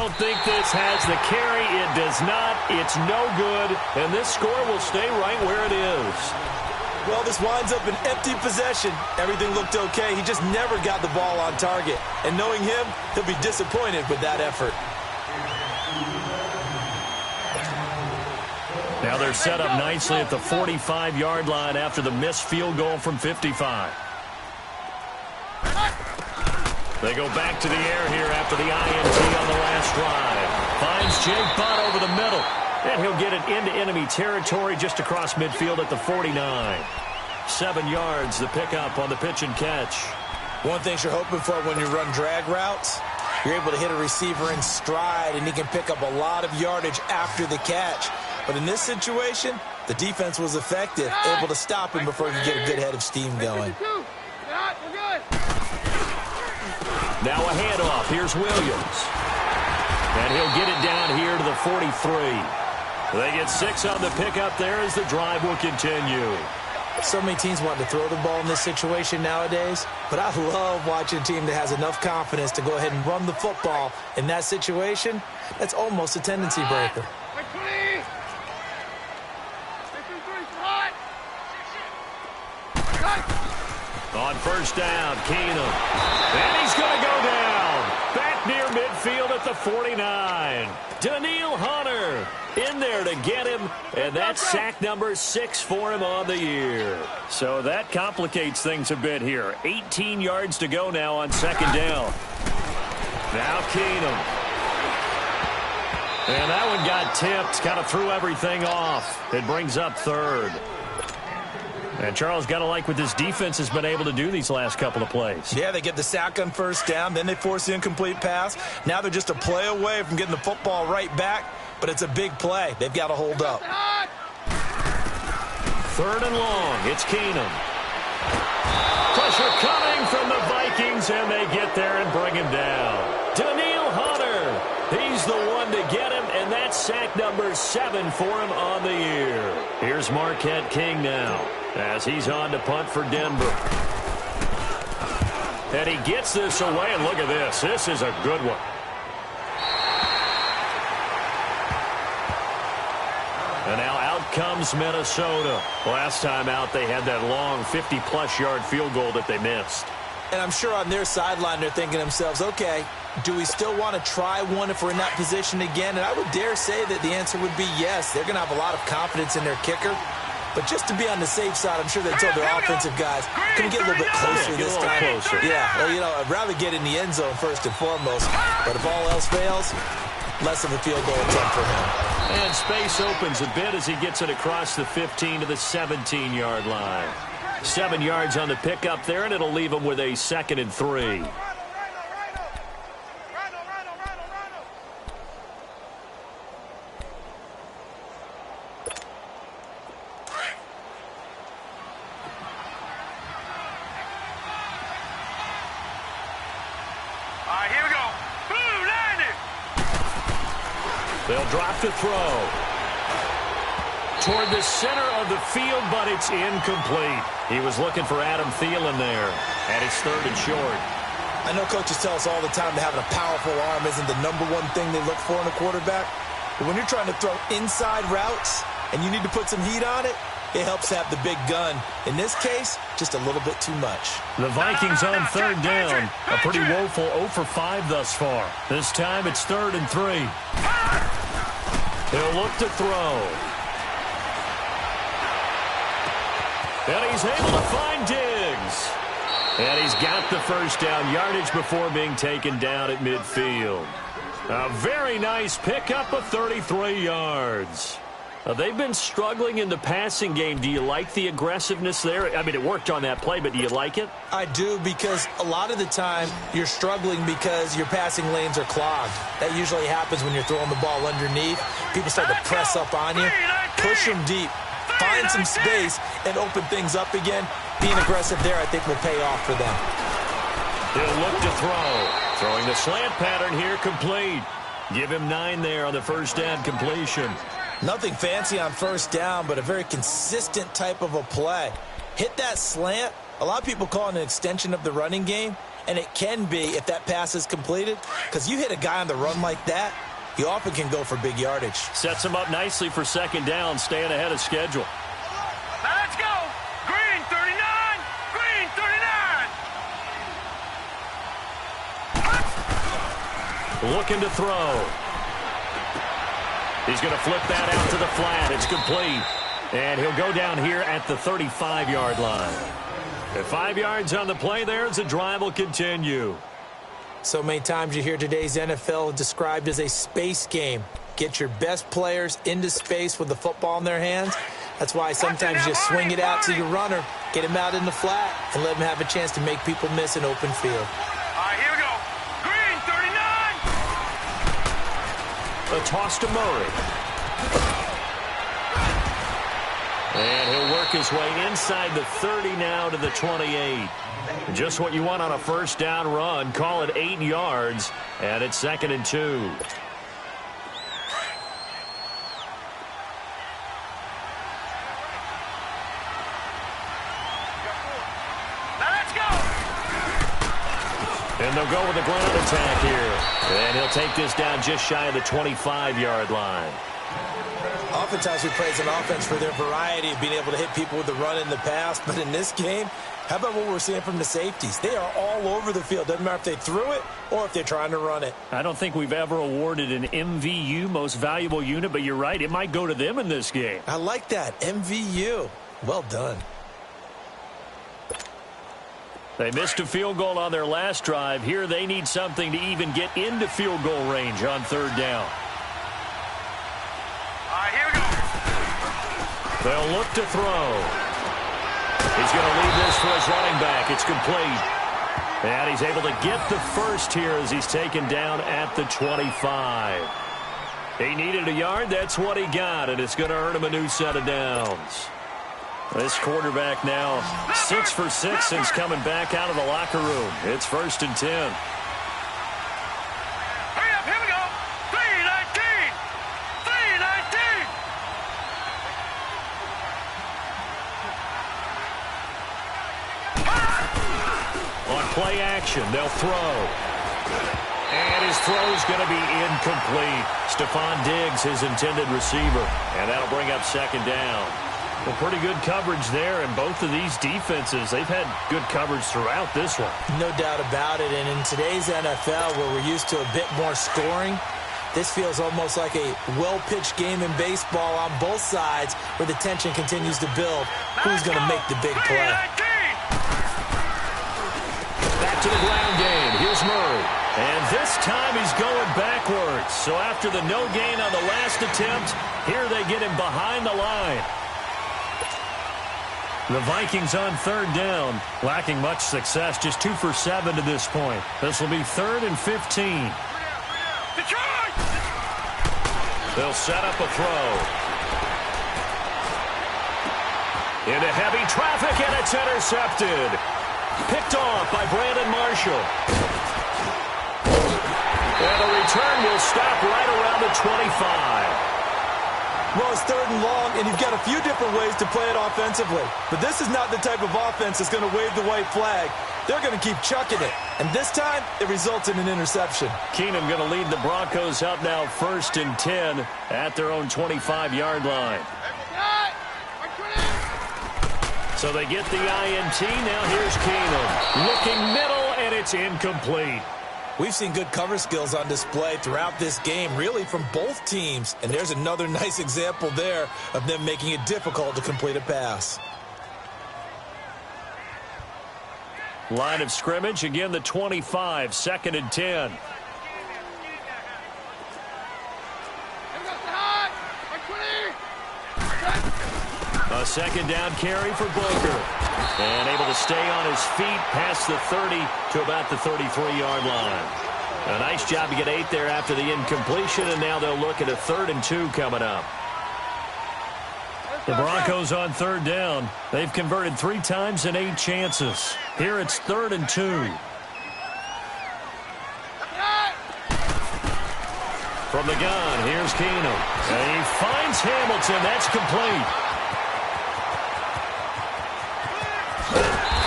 I think this has the carry. It does not. It's no good. And this score will stay right where it is. Well, this winds up an empty possession. Everything looked okay. He just never got the ball on target. And knowing him, he'll be disappointed with that effort. Now they're set up nicely at the 45-yard line after the missed field goal from 55. They go back to the air here after the INT on the last drive. Finds Jake Butt over the middle. And he'll get it into enemy territory just across midfield at the 49. 7 yards, the pickup on the pitch and catch. One thing you're hoping for when you run drag routes, you're able to hit a receiver in stride, and he can pick up a lot of yardage after the catch. But in this situation, the defense was effective, able to stop him before he could get a good head of steam going. Now a handoff. Here's Williams. And he'll get it down here to the 43. They get 6 on the pickup there as the drive will continue. So many teams want to throw the ball in this situation nowadays, but I love watching a team that has enough confidence to go ahead and run the football. In that situation, that's almost a tendency breaker. On first down, Keenum. And he's going to go down. Back near midfield at the 49. Daniil Hunter in there to get him. And that's sack number 6 for him on the year. So that complicates things a bit here. 18 yards to go now on second down. Now Keenum. And that one got tipped. Kind of threw everything off. It brings up third. And Charles, got to like what this defense has been able to do these last couple of plays. Yeah, they get the sack on first down, then they force the incomplete pass. Now they're just a play away from getting the football right back, but it's a big play. They've got to hold up. Third and long. It's Keenum. Pressure coming from the Vikings, and they get there and bring him down. Daniil Hunter. He's the one to get him, and that's sack number 7 for him on the year. Here's Marquette King now, as he's on to punt for Denver. And he gets this away, and look at this. This is a good one. And now out comes Minnesota. Last time out, they had that long 50-plus yard field goal that they missed. And I'm sure on their sideline they're thinking to themselves, okay, do we still want to try one if we're in that position again? And I would dare say that the answer would be yes. They're going to have a lot of confidence in their kicker. But just to be on the safe side, I'm sure they told their offensive guys, can we get a little bit closer this time? Closer. Yeah, well, you know, I'd rather get in the end zone first and foremost. But if all else fails, less of a field goal attempt for him. And space opens a bit as he gets it across the 15 to the 17-yard line. 7 yards on the pickup there, and it'll leave him with a 2nd and 3. They'll drop to throw. Toward the center of the field, but it's incomplete. He was looking for Adam Thielen there, and it's 3rd and short. I know coaches tell us all the time that having a powerful arm isn't the #1 thing they look for in a quarterback. But when you're trying to throw inside routes and you need to put some heat on it, it helps to have the big gun. In this case, just a little bit too much. The Vikings on 3rd down. A pretty woeful 0 for 5 thus far. This time it's 3rd and 3. He'll look to throw. And he's able to find Diggs. And he's got the first down yardage before being taken down at midfield. A very nice pickup of 33 yards. They've been struggling in the passing game. Do you like the aggressiveness there? I mean, it worked on that play, but do you like it? I do, because a lot of the time you're struggling because your passing lanes are clogged. That usually happens when you're throwing the ball underneath. People start to press up on you. Push them deep. Find some space and open things up again. Being aggressive there, I think, will pay off for them. He'll look to throw. Throwing the slant pattern here, complete. Give him 9 there on the first down completion. Nothing fancy on first down, but a very consistent type of a play. Hit that slant. A lot of people call it an extension of the running game, and it can be if that pass is completed, because you hit a guy on the run like that, he often can go for big yardage. Sets him up nicely for 2nd down, staying ahead of schedule. Let's go. Green. looking to throw. He's going to flip that out to the flat. It's complete. And he'll go down here at the 35-yard line. At 5 yards on the play there as the drive will continue. So many times you hear today's NFL described as a space game. Get your best players into space with the football in their hands. That's why sometimes you just swing it out to your runner, get him out in the flat, and let him have a chance to make people miss an open field. All right, here we go. Green, 39. A toss to Murray. And he'll work his way inside the 30 now to the 28. Just what you want on a first down run. Call it 8 yards, and it's 2nd and 2. And they'll go with a ground attack here. And he'll take this down just shy of the 25-yard line. Oftentimes we praise an offense for their variety of being able to hit people with the run in the pass. But in this game, how about what we're seeing from the safeties? They are all over the field. Doesn't matter if they threw it or if they're trying to run it. I don't think we've ever awarded an MVU, most valuable unit, but you're right. It might go to them in this game. I like that. MVU. Well done. They missed a field goal on their last drive. Here they need something to even get into field goal range on 3rd down. All right, here we go. They'll look to throw. He's going to leave this for his running back. It's complete. And he's able to get the first here as he's taken down at the 25. He needed a yard. That's what he got, and it's going to earn him a new set of downs. This quarterback now 6 for 6 since coming back out of the locker room. It's 1st and 10. Hurry up, here we go. 3-19. 3-19. On play action, they'll throw. And his throw's going to be incomplete. Stephon Diggs, his intended receiver. And that'll bring up 2nd down. Well, pretty good coverage there, and both of these defenses, they've had good coverage throughout this one. No doubt about it, and in today's NFL, where we're used to a bit more scoring, this feels almost like a well-pitched game in baseball on both sides, where the tension continues to build. Who's going to make the big play? Back to the ground game. Here's Murray. And this time he's going backwards. So after the no gain on the last attempt, here they get him behind the line. The Vikings on 3rd down, lacking much success, just 2 for 7 to this point. This will be 3rd and 15. Detroit! They'll set up a throw. Into heavy traffic, and it's intercepted. Picked off by Brandon Marshall. And the return will stop right around the 25. Well, it's 3rd and long, and you've got a few different ways to play it offensively. But this is not the type of offense that's going to wave the white flag. They're going to keep chucking it. And this time, it results in an interception. Keenum going to lead the Broncos up now 1st and 10 at their own 25-yard line. So they get the INT. Now here's Keenum. Looking middle, and it's incomplete. We've seen good cover skills on display throughout this game, really from both teams. And there's another nice example there of them making it difficult to complete a pass. Line of scrimmage, again the 25, 2nd and 10. A 2nd down carry for Booker. And able to stay on his feet past the 30 to about the 33-yard line. A nice job to get 8 there after the incompletion, and now they'll look at a 3rd and 2 coming up. The Broncos on 3rd down. They've converted 3 times in 8 chances. Here it's 3rd and 2. From the gun, here's Keenum. And he finds Hamilton. That's complete.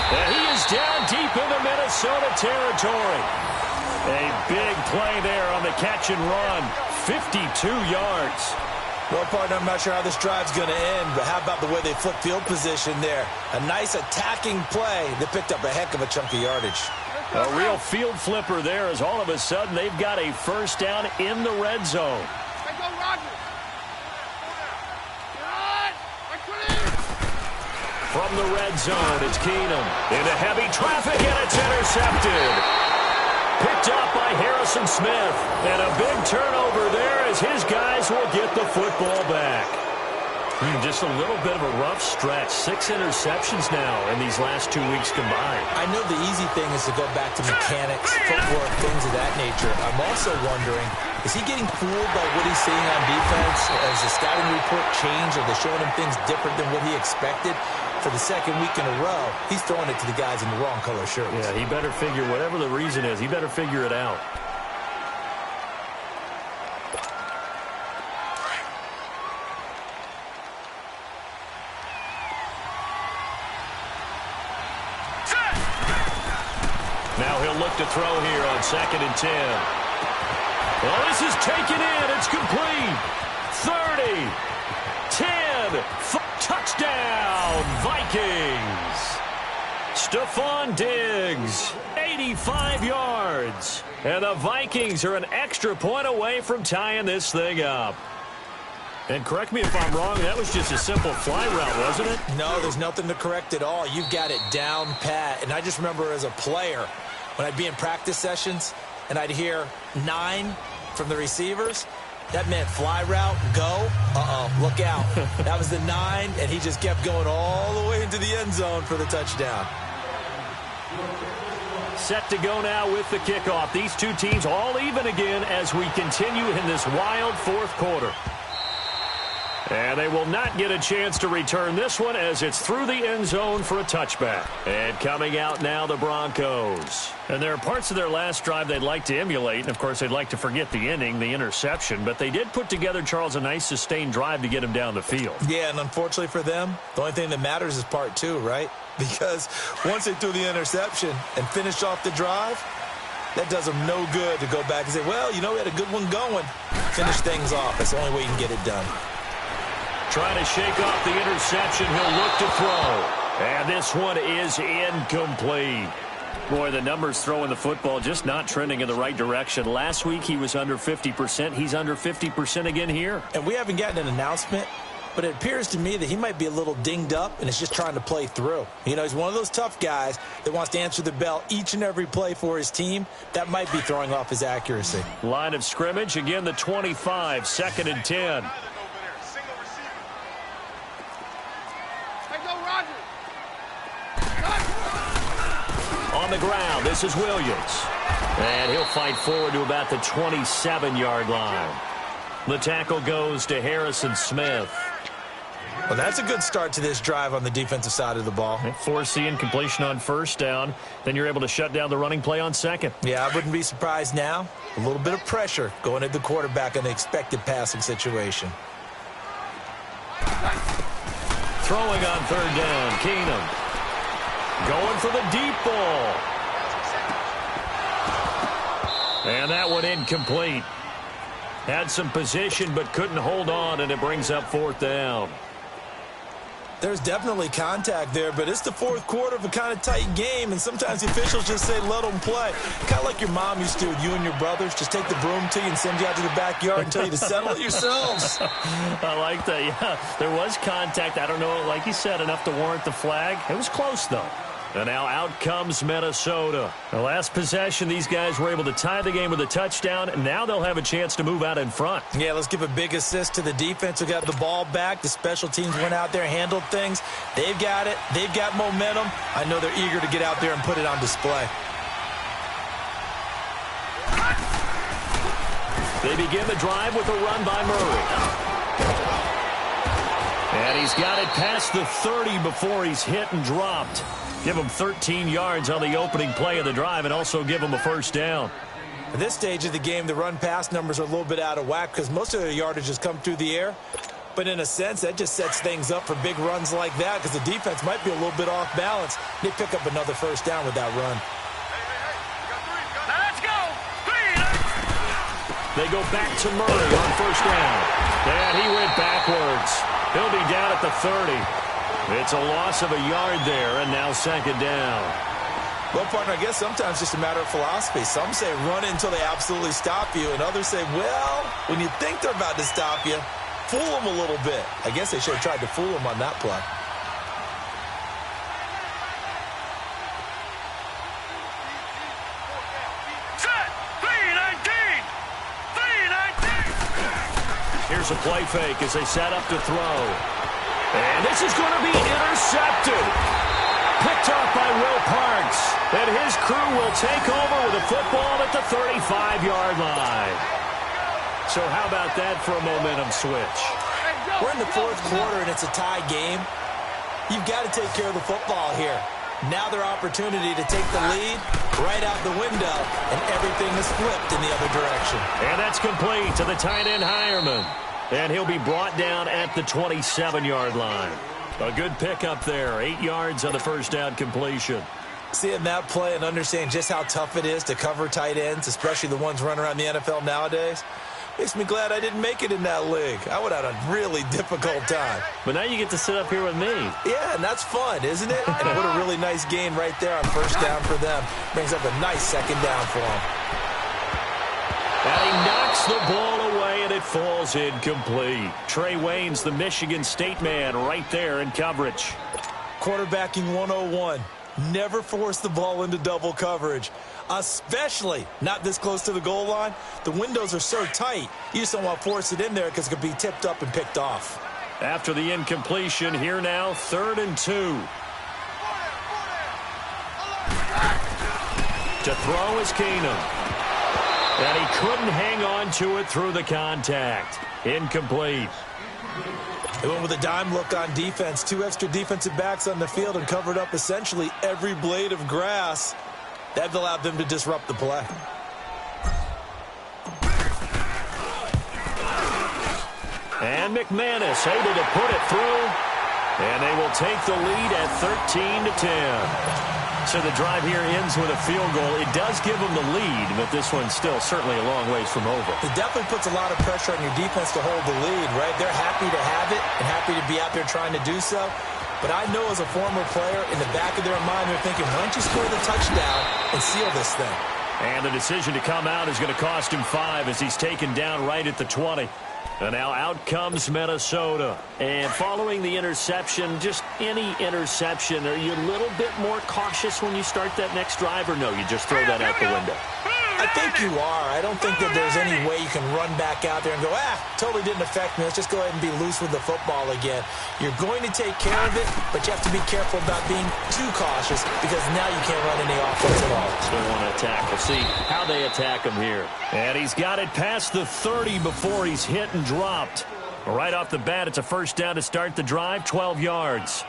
And he is down deep into Minnesota territory. A big play there on the catch and run. 52 yards. Well, partner, I'm not sure how this drive's going to end, but how about the way they flipped field position there? A nice attacking play that picked up a heck of a chunk of yardage. A real field flipper there as all of a sudden they've got a first down in the red zone. Hey, go, Roger. From the red zone, it's Keenum. Into heavy traffic, and it's intercepted. Picked up by Harrison Smith. And a big turnover there as his guys will get the football back. Just a little bit of a rough stretch. 6 interceptions now in these last 2 weeks combined. I know the easy thing is to go back to mechanics, footwork, things of that nature. I'm also wondering, is he getting fooled by what he's seeing on defense? Has the scouting report changed? Are they showing him things different than what he expected? For the second week in a row, he's throwing it to the guys in the wrong color shirts. Yeah, he better figure, whatever the reason is, he better figure it out. Now he'll look to throw here on 2nd and 10. Well, this is taken in. It's complete. 30, 10, touchdown, Vikings. Stephon Diggs, 85 yards. And the Vikings are an extra point away from tying this thing up. And correct me if I'm wrong, that was just a simple fly route, wasn't it? No, there's nothing to correct at all. You've got it down pat. And I just remember as a player, when I'd be in practice sessions and I'd hear 9 from the receivers, that meant fly route, go, look out. That was the 9, and he just kept going all the way into the end zone for the touchdown. Set to go now with the kickoff. These two teams all even again as we continue in this wild fourth quarter. And they will not get a chance to return this one as it's through the end zone for a touchback. And coming out now, the Broncos. And there are parts of their last drive they'd like to emulate. And, of course, they'd like to forget the inning, the interception. But they did put together, Charles, a nice sustained drive to get him down the field. Yeah, and unfortunately for them, the only thing that matters is part 2, right? Because once they threw the interception and finished off the drive, that does them no good to go back and say, well, you know, we had a good one going. Finish things off. That's the only way you can get it done. Trying to shake off the interception. He'll look to throw. And this one is incomplete. Boy, the numbers throwing the football just not trending in the right direction. Last week he was under 50%. He's under 50% again here. And we haven't gotten an announcement, but it appears to me that he might be a little dinged up and is just trying to play through. You know, he's one of those tough guys that wants to answer the bell each and every play for his team. That might be throwing off his accuracy. Line of scrimmage, again the 25, 2nd and 10. On the ground, this is Williams. And he'll fight forward to about the 27-yard line. The tackle goes to Harrison Smith. Well, that's a good start to this drive on the defensive side of the ball. Forcing incompletion on first down. Then you're able to shut down the running play on second. Yeah, I wouldn't be surprised now. A little bit of pressure going at the quarterback in the expected passing situation. Throwing on 3rd down, Keenum. Going for the deep ball. And that one incomplete. Had some position but couldn't hold on, and it brings up 4th down. There's definitely contact there, but it's the fourth quarter of a kind of tight game, and sometimes the officials just say let them play. Kind of like your mom used to with you and your brothers. Just take the broom to you and send you out to the backyard and tell you to settle it yourselves. I like that, yeah. There was contact. I don't know, like you said, enough to warrant the flag. It was close, though. And now out comes Minnesota. The last possession, these guys were able to tie the game with a touchdown, and now they'll have a chance to move out in front. Yeah, let's give a big assist to the defense who got the ball back. The special teams went out there, handled things. They've got it. They've got momentum. I know they're eager to get out there and put it on display. They begin the drive with a run by Murray. And he's got it past the 30 before he's hit and dropped. Give him 13 yards on the opening play of the drive and also give him a first down. At this stage of the game, the run-pass numbers are a little bit out of whack because most of their yardage has come through the air. But in a sense, that just sets things up for big runs like that because the defense might be a little bit off balance. They pick up another first down with that run. Let's go! They go back to Murray on first down. And he went backwards. He'll be down at the 30. It's a loss of a yard there, and now 2nd down. Well, partner, I guess sometimes just a matter of philosophy. Some say run it until they absolutely stop you, and others say, well, when you think they're about to stop you, fool them a little bit. I guess they should have tried to fool them on that play. Set! 3-19! 3-19! Here's a play fake as they set up to throw. And this is going to be intercepted. Picked off by Will Parks. And his crew will take over with a football at the 35-yard line. So how about that for a momentum switch? We're in the fourth quarter, and it's a tie game. You've got to take care of the football here. Now their opportunity to take the lead right out the window, and everything is flipped in the other direction. And that's complete to the tight end, Hireman. And he'll be brought down at the 27-yard line. A good pickup there. 8 yards on the first down completion. Seeing that play and understanding just how tough it is to cover tight ends, especially the ones running around the NFL nowadays, makes me glad I didn't make it in that league. I would have had a really difficult time. But now you get to sit up here with me. Yeah, and that's fun, isn't it? And what a really nice gain right there on first down for them. Brings up a nice second down for them. And he knocks the ball away, and it falls incomplete. Trey Waynes, the Michigan State man, right there in coverage. Quarterbacking 101. Never force the ball into double coverage, especially not this close to the goal line. The windows are so tight, you just don't want to force it in there because it could be tipped up and picked off. After the incompletion, here now, 3rd and 2. To throw is Keenum. And he couldn't hang on to it through the contact. Incomplete. They went with a dime look on defense. 2 extra defensive backs on the field and covered up essentially every blade of grass. That allowed them to disrupt the play. And McManus able to put it through. And they will take the lead at 13-10. So the drive here ends with a field goal. It does give them the lead, but this one's still certainly a long ways from over. It definitely puts a lot of pressure on your defense to hold the lead, right? They're happy to have it and happy to be out there trying to do so. But I know as a former player, in the back of their mind, they're thinking, why don't you score the touchdown and seal this thing? And the decision to come out is going to cost him 5 as he's taken down right at the 20. And now out comes Minnesota. And following the interception, just any interception, are you a little bit more cautious when you start that next drive, or no, you just throw that out the window? I think you are. I don't think that there's any way you can run back out there and go, totally didn't affect me. Let's just go ahead and be loose with the football again. You're going to take care of it, but you have to be careful about being too cautious because now you can't run any offense at all. Still want to attack. We'll see how they attack him here. And he's got it past the 30 before he's hit and dropped. Right off the bat, it's a first down to start the drive, 12 yards.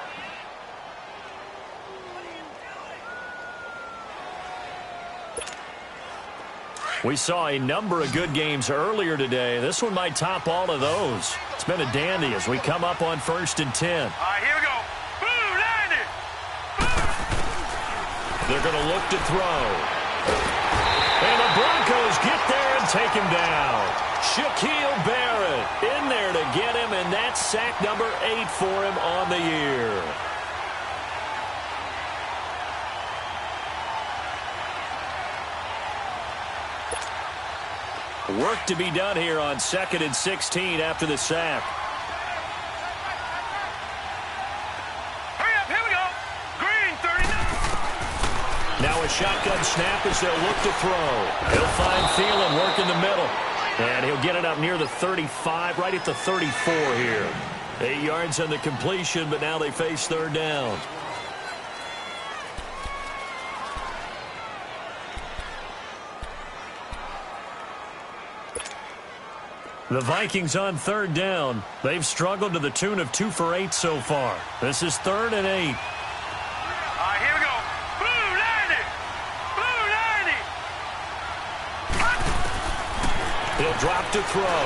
We saw a number of good games earlier today. This one might top all of those. It's been a dandy as we come up on 1st and 10. All right, here we go. Boom, landed. They're going to look to throw. And the Broncos get there and take him down. Shaquille Barrett in there to get him, and that's sack number 8 for him on the year. Work to be done here on 2nd and 16 after the sack. Hurry up, here we go. Green, 39. Now a shotgun snap as they'll look to throw. He'll find Thielen work in the middle. And he'll get it up near the 35, right at the 34 here. 8 yards on the completion, but now they face 3rd down. The Vikings on 3rd down. They've struggled to the tune of 2 for 8 so far. This is 3rd and 8. All right, here we go. Blue 90. Blue 90. He'll drop to throw.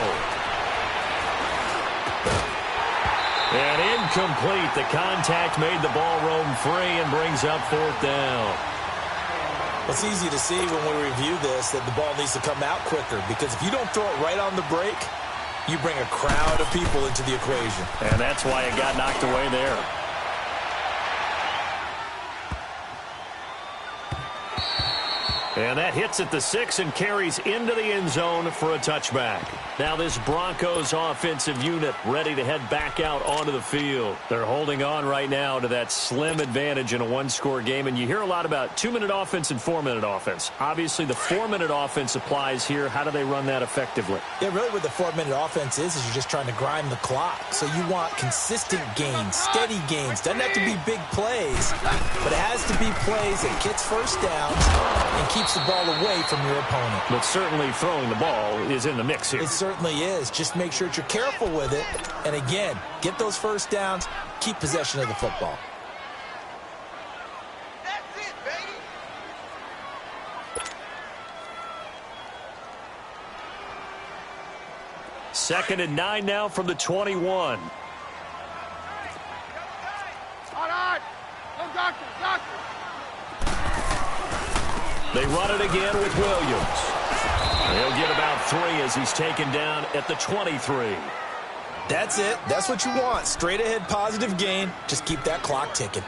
And incomplete. The contact made the ball roam free and brings up 4th down. It's easy to see when we review this that the ball needs to come out quicker because if you don't throw it right on the break, you bring a crowd of people into the equation. And that's why it got knocked away there. And that hits at the 6 and carries into the end zone for a touchback. Now this Broncos offensive unit ready to head back out onto the field. They're holding on right now to that slim advantage in a one-score game. And you hear a lot about 2-minute offense and 4-minute offense. Obviously, the 4-minute offense applies here. How do they run that effectively? Yeah, really what the 4-minute offense is you're just trying to grind the clock. So you want consistent gains, steady gains. Doesn't have to be big plays, but it has to be plays that gets first downs and keeps the ball away from your opponent. But certainly throwing the ball is in the mix here. It certainly is. Just make sure that you're careful with it. And again, get those first downs, keep possession of the football. That's it, baby. Second and 9 now from the 21. On. Go, doctor. They run it again with Williams. He'll get about 3 as he's taken down at the 23. That's it. That's what you want. Straight ahead positive gain. Just keep that clock ticking.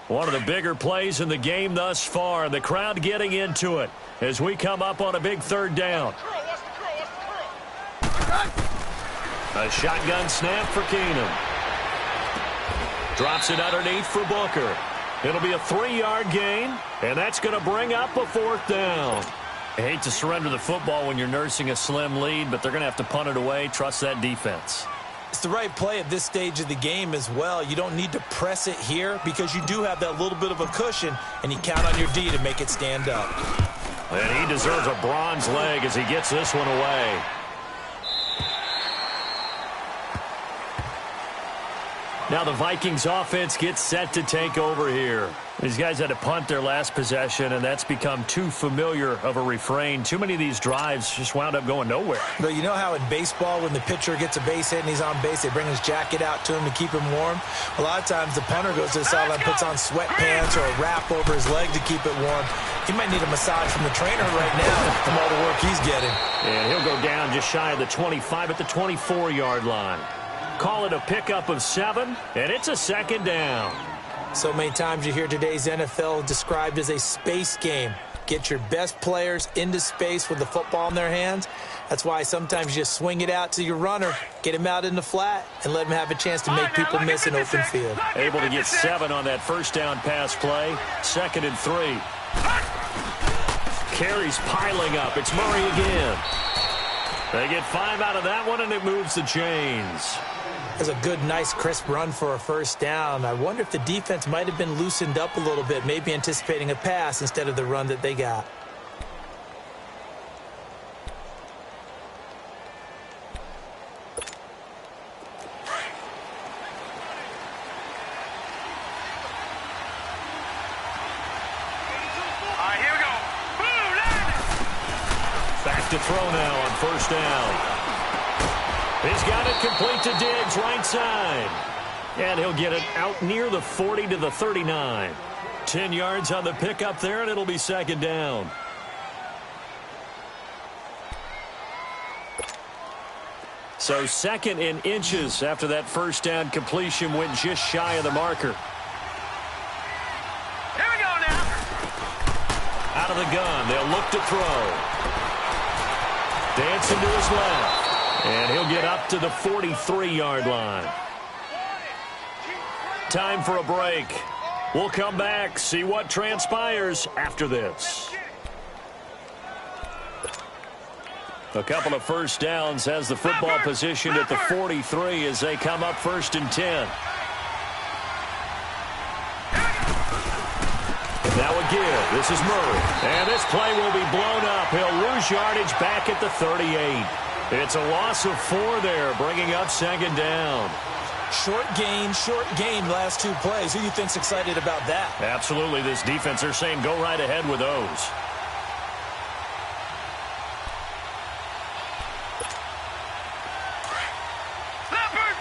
One of the bigger plays in the game thus far. The crowd getting into it as we come up on a big third down. A shotgun snap for Keenum. Drops it underneath for Booker. It'll be a 3-yard gain, and that's going to bring up a 4th down. I hate to surrender the football when you're nursing a slim lead, but they're going to have to punt it away. Trust that defense. It's the right play at this stage of the game as well. You don't need to press it here because you do have that little bit of a cushion, and you count on your D to make it stand up. And he deserves a bronze leg as he gets this one away. Now the Vikings offense gets set to take over here. These guys had to punt their last possession, and that's become too familiar of a refrain. Too many of these drives just wound up going nowhere. But you know how in baseball when the pitcher gets a base hit and he's on base, they bring his jacket out to him to keep him warm? A lot of times the punter goes to the sideline, puts on sweatpants or a wrap over his leg to keep it warm. He might need a massage from the trainer right now from all the work he's getting. And he'll go down just shy of the 25 at the 24-yard line. Call it a pickup of 7, and it's a 2nd down. So many times you hear today's NFL described as a space game. Get your best players into space with the football in their hands. That's why sometimes you just swing it out to your runner, get him out in the flat, and let him have a chance to make people miss an open field. Able to get 7 on that first down pass play. 2nd and 3. Carries piling up. It's Murray again. They get 5 out of that one, and it moves the chains. That's a good, nice, crisp run for a first down. I wonder if the defense might have been loosened up a little bit, maybe anticipating a pass instead of the run that they got. Here we go. Back to throw now on first down. He's got it complete to Diggs, right side. And he'll get it out near the 40 to the 39. 10 yards on the pickup there, and it'll be 2nd down. So 2nd in inches after that first down completion went just shy of the marker. Here we go now. Out of the gun, they'll look to throw. Dancing to his left. And he'll get up to the 43-yard line. Time for a break. We'll come back, see what transpires after this. A couple of first downs has the football positioned at the 43 as they come up 1st and 10. That would give. This is Murray. And this play will be blown up. He'll lose yardage back at the 38. It's a loss of 4 there, bringing up 2nd down. Short gain, last 2 plays. Who do you think's excited about that? Absolutely. This defense, they're saying go right ahead with those. Leopard!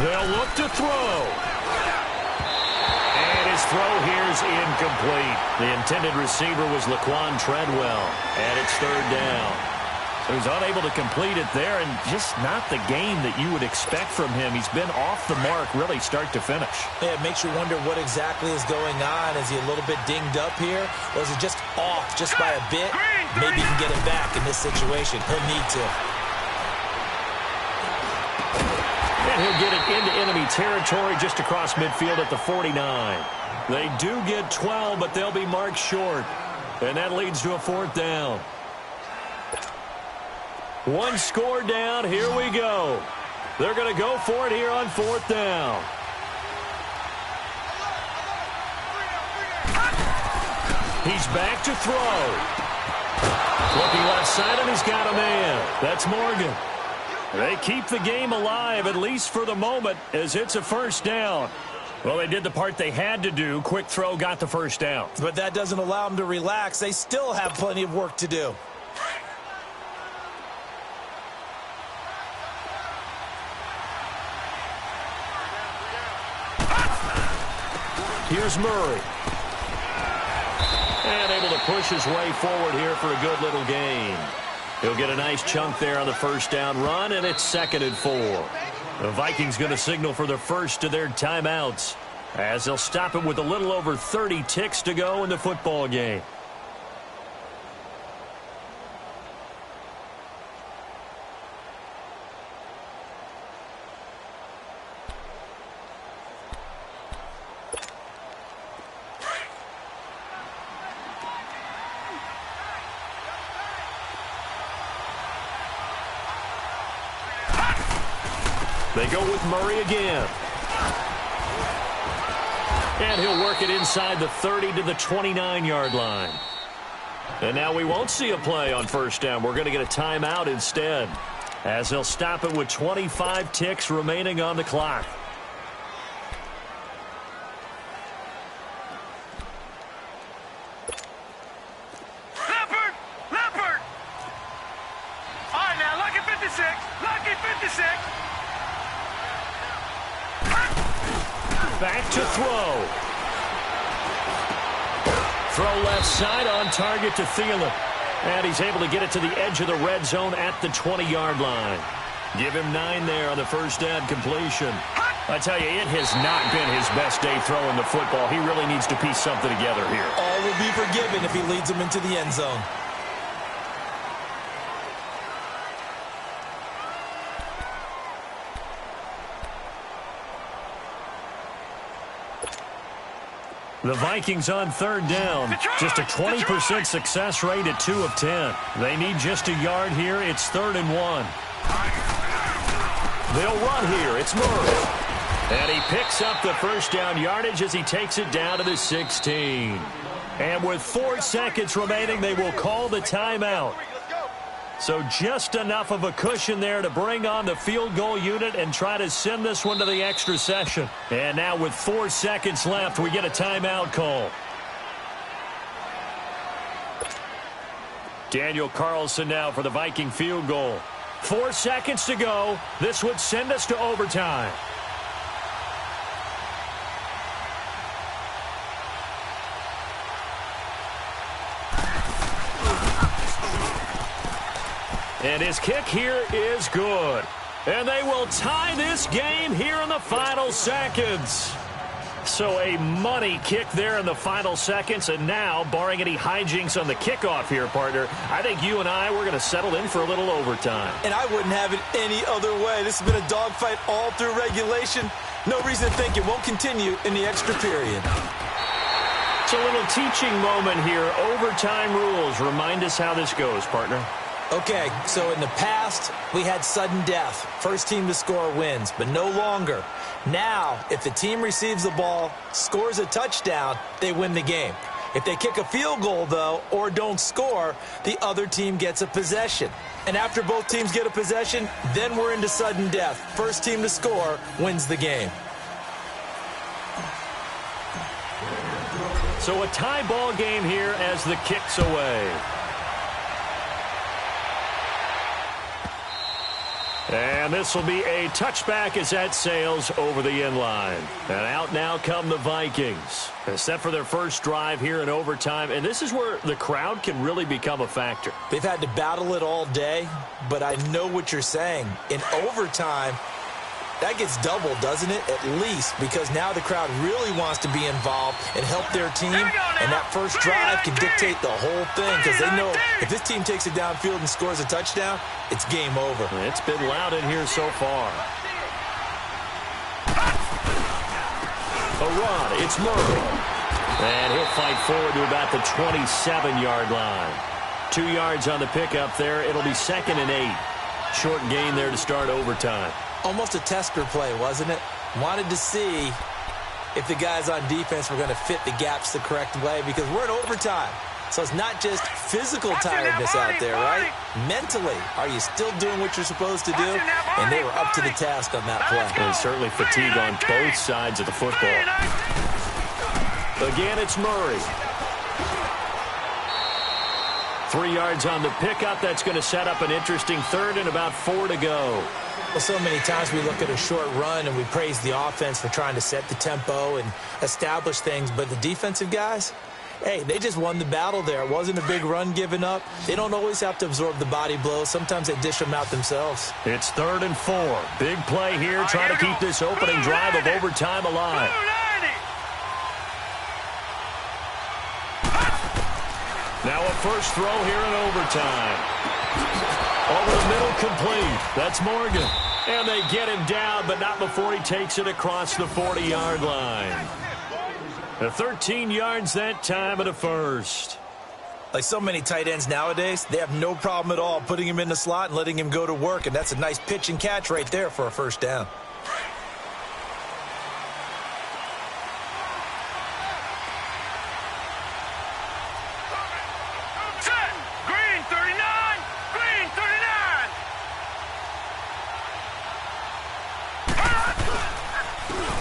They'll look to throw. And his throw here's incomplete. The intended receiver was Laquan Treadwell, and it's third down. So he's unable to complete it there, and just not the game that you would expect from him. He's been off the mark really start to finish. Yeah, it makes you wonder what exactly is going on. Is he a little bit dinged up here, or is it just off just by a bit? Maybe he can get it back in this situation. He'll need to. And he'll get it into enemy territory just across midfield at the 49. They do get 12, but they'll be marked short. And that leads to a fourth down. One score down. Here we go. They're going to go for it here on fourth down. He's back to throw. Looking left side, and he's got a man. That's Morgan. They keep the game alive, at least for the moment, as it's a first down. Well, they did the part they had to do. Quick throw got the first down. But that doesn't allow them to relax. They still have plenty of work to do. Here's Murray. And able to push his way forward here for a good little gain. He'll get a nice chunk there on the first down run, and it's 2nd and 4. The Vikings going to signal for the first of their timeouts, as they'll stop it with a little over 30 ticks to go in the football game. They go with Murray again. And he'll work it inside the 30 to the 29-yard line. And now we won't see a play on first down. We're going to get a timeout instead, as they'll stop it with 25 ticks remaining on the clock. Leopard! All right, now, lucky 56. Lucky 56. Back to throw. Throw left side on target to Thielen. And he's able to get it to the edge of the red zone at the 20-yard line. Give him 9 there on the first down completion. I tell you, it has not been his best day throwing the football. He really needs to piece something together here. All will be forgiven if he leads them into the end zone. The Vikings on third down. Just a 20% success rate at 2 of 10. They need just a yard here. It's 3rd and 1. They'll run here. It's Murray. And he picks up the first down yardage as he takes it down to the 16. And with 4 seconds remaining, they will call the timeout. So just enough of a cushion there to bring on the field goal unit and try to send this one to the extra session. And now with 4 seconds left, we get a timeout call. Daniel Carlson now for the Viking field goal. 4 seconds to go. This would send us to overtime. And his kick here is good. And they will tie this game here in the final seconds. So a money kick there in the final seconds. And now, barring any hijinks on the kickoff here, partner, I think you and I, we're going to settle in for a little overtime. And I wouldn't have it any other way. This has been a dogfight all through regulation. No reason to think it won't continue in the extra period. It's a little teaching moment here. Overtime rules. Remind us how this goes, partner. Okay, so in the past, we had sudden death. First team to score wins, but no longer. Now, if the team receives the ball, scores a touchdown, they win the game. If they kick a field goal, though, or don't score, the other team gets a possession. And after both teams get a possession, then we're into sudden death. First team to score wins the game. So a tie ball game here as the kick's away. And this will be a touchback as that sails over the end line. And out now come the Vikings. Set for their first drive here in overtime. And this is where the crowd can really become a factor. They've had to battle it all day, but I know what you're saying. In overtime, that gets doubled, doesn't it? At least, because now the crowd really wants to be involved and help their team. And that first drive can dictate the whole thing, because they know if this team takes it downfield and scores a touchdown, it's game over. It's been loud in here so far. A run, it's Murray. And he'll fight forward to about the 27-yard line. 2 yards on the pickup there. It'll be 2nd and 8. Short gain there to start overtime. Almost a tester play, wasn't it? Wanted to see if the guys on defense were going to fit the gaps the correct way, because we're in overtime. So it's not just physical tiredness out there, right? Mentally, are you still doing what you're supposed to do? And they were up to the task on that play. And certainly fatigue on both sides of the football. Again, it's Murray. 3 yards on the pickup. That's going to set up an interesting 3rd and about 4 to go. Well, so many times we look at a short run and we praise the offense for trying to set the tempo and establish things, but the defensive guys, hey, they just won the battle there. It wasn't a big run given up. They don't always have to absorb the body blows. Sometimes they dish them out themselves. It's 3rd and 4. Big play here, trying to keep this opening drive of overtime alive. Now a first throw here in overtime. Over the middle, complete. That's Morgan. And they get him down, but not before he takes it across the 40-yard line. 13 yards that time at a first. Like so many tight ends nowadays, they have no problem at all putting him in the slot and letting him go to work, and that's a nice pitch and catch right there for a first down.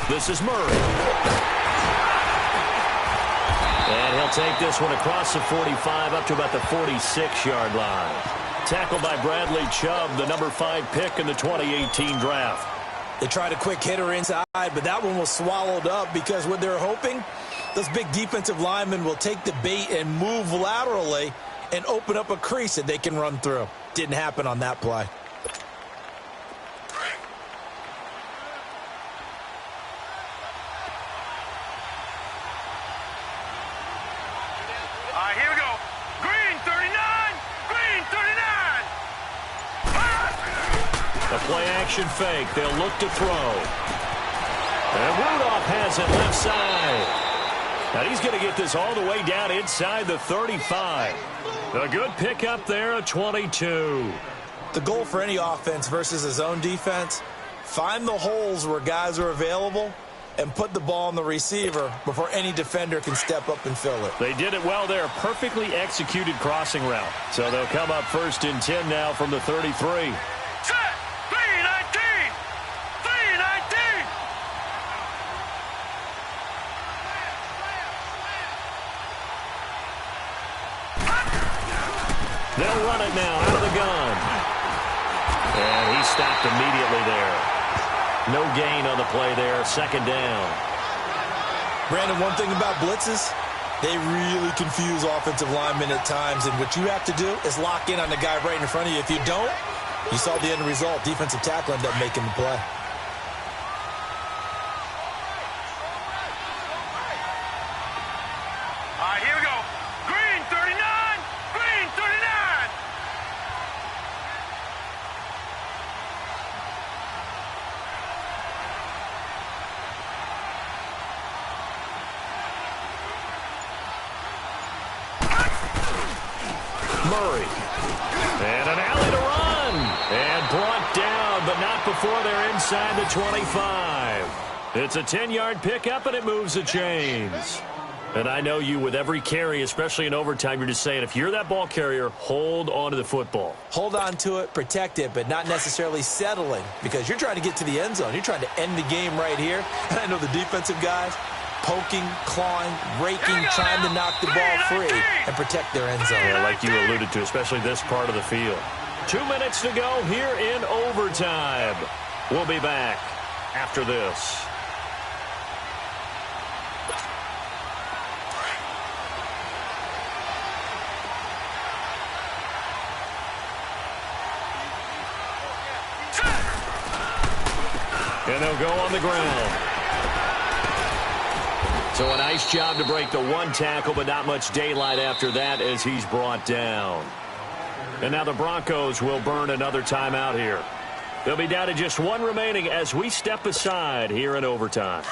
This is Murray. And he'll take this one across the 45 up to about the 46-yard line. Tackled by Bradley Chubb, the number 5 pick in the 2018 draft. They tried a quick hitter inside, but that one was swallowed up because what they're hoping, those big defensive linemen will take the bait and move laterally and open up a crease that they can run through. Didn't happen on that play. Here we go. Green 39. Green 39. A play-action fake. They'll look to throw. And Rudolph has it left side. And he's going to get this all the way down inside the 35. A good pickup there at 22. The goal for any offense versus a zone defense, find the holes where guys are available and put the ball on the receiver before any defender can step up and fill it. They did it well there. Perfectly executed crossing route. So they'll come up 1st and 10 now from the 33. Set. 319. 319. They'll run it now out of the gun. And he stopped immediately there. No gain on the play there. 2nd down. Brandon, one thing about blitzes, they really confuse offensive linemen at times, and what you have to do is lock in on the guy right in front of you. If you don't, you saw the end result. Defensive tackle ended up making the play. Here we go. Green 39. Green 39. Murray. And an alley to run. And brought down, but not before they're inside the 25. It's a 10-yard pickup, and it moves the chains. And I know you, with every carry, especially in overtime, you're just saying, if you're that ball carrier, hold on to the football. Hold on to it, protect it, but not necessarily settling, because you're trying to get to the end zone. You're trying to end the game right here. And I know the defensive guys, poking, clawing, raking, trying to knock the ball free and protect their end zone. Yeah, like you alluded to, especially this part of the field. 2 minutes to go here in overtime. We'll be back after this. And they'll go on the ground. So a nice job to break the one tackle, but not much daylight after that as he's brought down. And now the Broncos will burn another timeout here. They'll be down to just one remaining as we step aside here in overtime.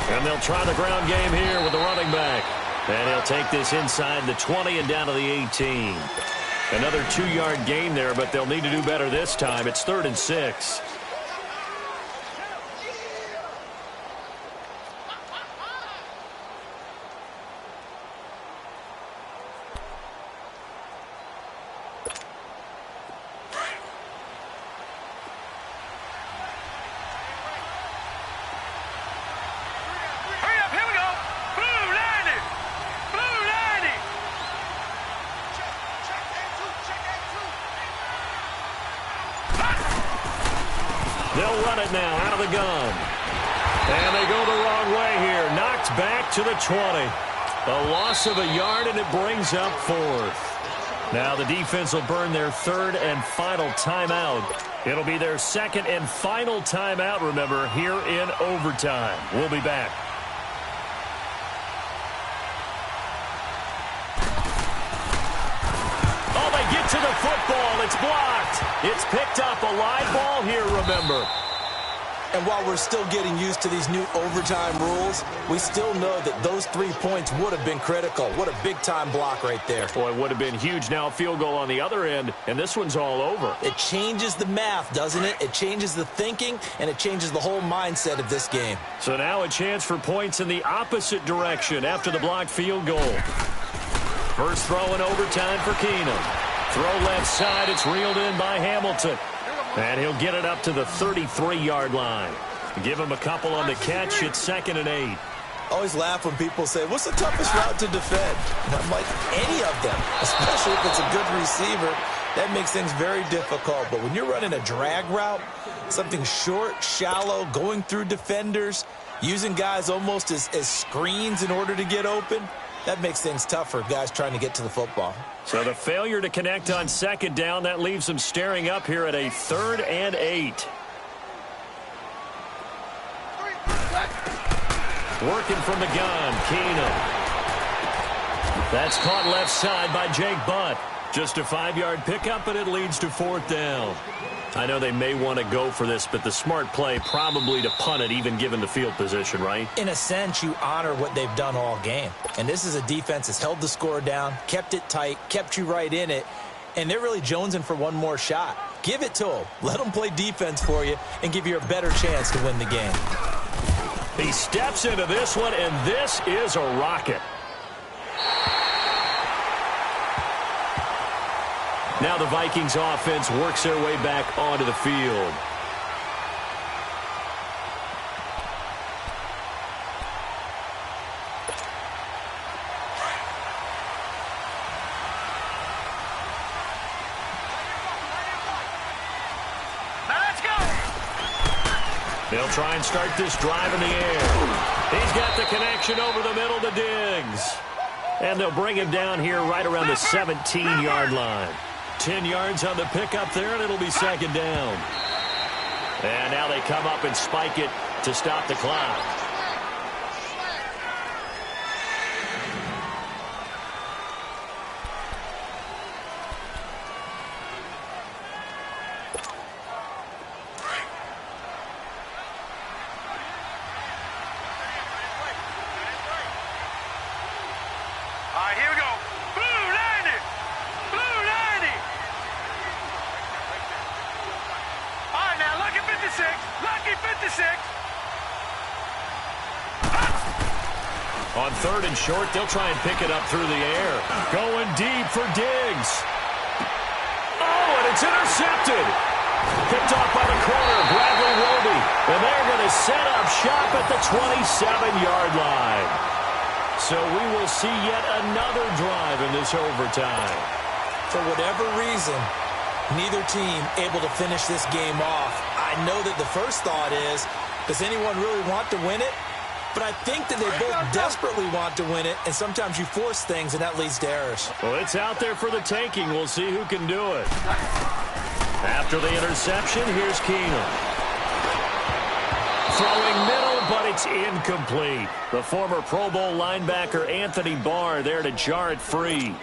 And they'll try the ground game here with the running back. And he'll take this inside the 20 and down to the 18. Another 2-yard gain there, but they'll need to do better this time. It's 3rd and 6. They'll run it now out of the gun. And they go the wrong way here. Knocked back to the 20. A loss of a yard, and it brings up 4th. Now the defense will burn their 3rd and final timeout. It'll be their 2nd and final timeout, remember, here in overtime. We'll be back. Oh, they get to the football. It's blocked. It's picked up. A live ball here, remember. And while we're still getting used to these new overtime rules, we still know that those 3 points would have been critical. What a big-time block right there. Boy, it would have been huge. Now a field goal on the other end, and this one's all over. It changes the math, doesn't it? It changes the thinking, and it changes the whole mindset of this game. So now a chance for points in the opposite direction after the blocked field goal. First throw in overtime for Keenum. Throw left side. It's reeled in by Hamilton. And he'll get it up to the 33-yard line. Give him a couple on the catch. It's 2nd and 8. I always laugh when people say, what's the toughest route to defend? And I'm like, any of them, especially if it's a good receiver. That makes things very difficult. But when you're running a drag route, something short, shallow, going through defenders, using guys almost as screens in order to get open, that makes things tough for guys trying to get to the football. So the failure to connect on 2nd down, that leaves them staring up here at a 3rd and 8. Working from the gun, Keenum. That's caught left side by Jake Butt. Just a 5-yard pickup, but it leads to 4th down. I know they may want to go for this, but the smart play probably to punt it, even given the field position, right? In a sense, you honor what they've done all game. And this is a defense that's held the score down, kept it tight, kept you right in it, and they're really jonesing for one more shot. Give it to them. Let them play defense for you and give you a better chance to win the game. He steps into this one, and this is a rocket. Now the Vikings offense works their way back onto the field. Now let's go. They'll try and start this drive in the air. He's got the connection over the middle to Diggs. And they'll bring him down here right around the 17-yard line. 10 yards on the pickup there, and it'll be 2nd down. And now they come up and spike it to stop the clock. All right, here we go. Blue 90. Blue 90. All right, now lucky 56. Lucky 56. On 3rd and short, they'll try and pick it up through the air. Going deep for Diggs. Oh, and it's intercepted. Picked off by the corner, Bradley Roby. And they're going to set up shop at the 27-yard line. So we will see yet another drive in this overtime. For whatever reason, neither team able to finish this game off. I know that the first thought is, does anyone really want to win it? But I think that they both desperately want to win it, and sometimes you force things, and that leads to errors. Well, it's out there for the taking. We'll see who can do it. After the interception, here's Keenum. Throwing middle, but it's incomplete. The former Pro Bowl linebacker Anthony Barr there to jar it free.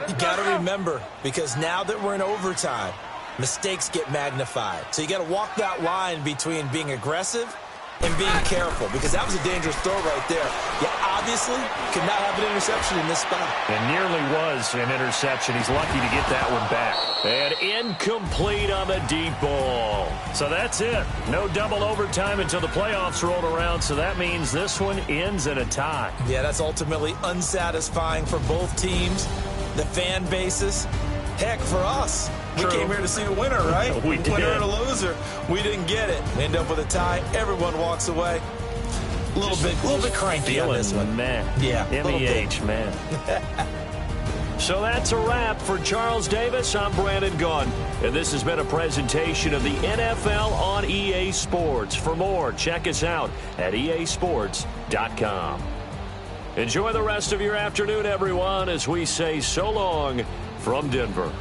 You got to remember, because now that we're in overtime, mistakes get magnified. So you got to walk that line between being aggressive and being careful, because that was a dangerous throw right there. You obviously could not have an interception in this spot. It nearly was an interception. He's lucky to get that one back. And incomplete on the deep ball. So that's it. No double overtime until the playoffs rolled around, so that means this one ends in a tie. Yeah, that's ultimately unsatisfying for both teams, the fan bases. Heck, for us. True. We came here to see a winner, right? We did. Winner and a loser. We didn't get it. End up with a tie. Everyone walks away. A little bit cranky on this one. Man. Yeah. MEH, man. So that's a wrap for Charles Davis. I'm Brandon Gunn. And this has been a presentation of the NFL on EA Sports. For more, check us out at easports.com. Enjoy the rest of your afternoon, everyone, as we say so long from Denver.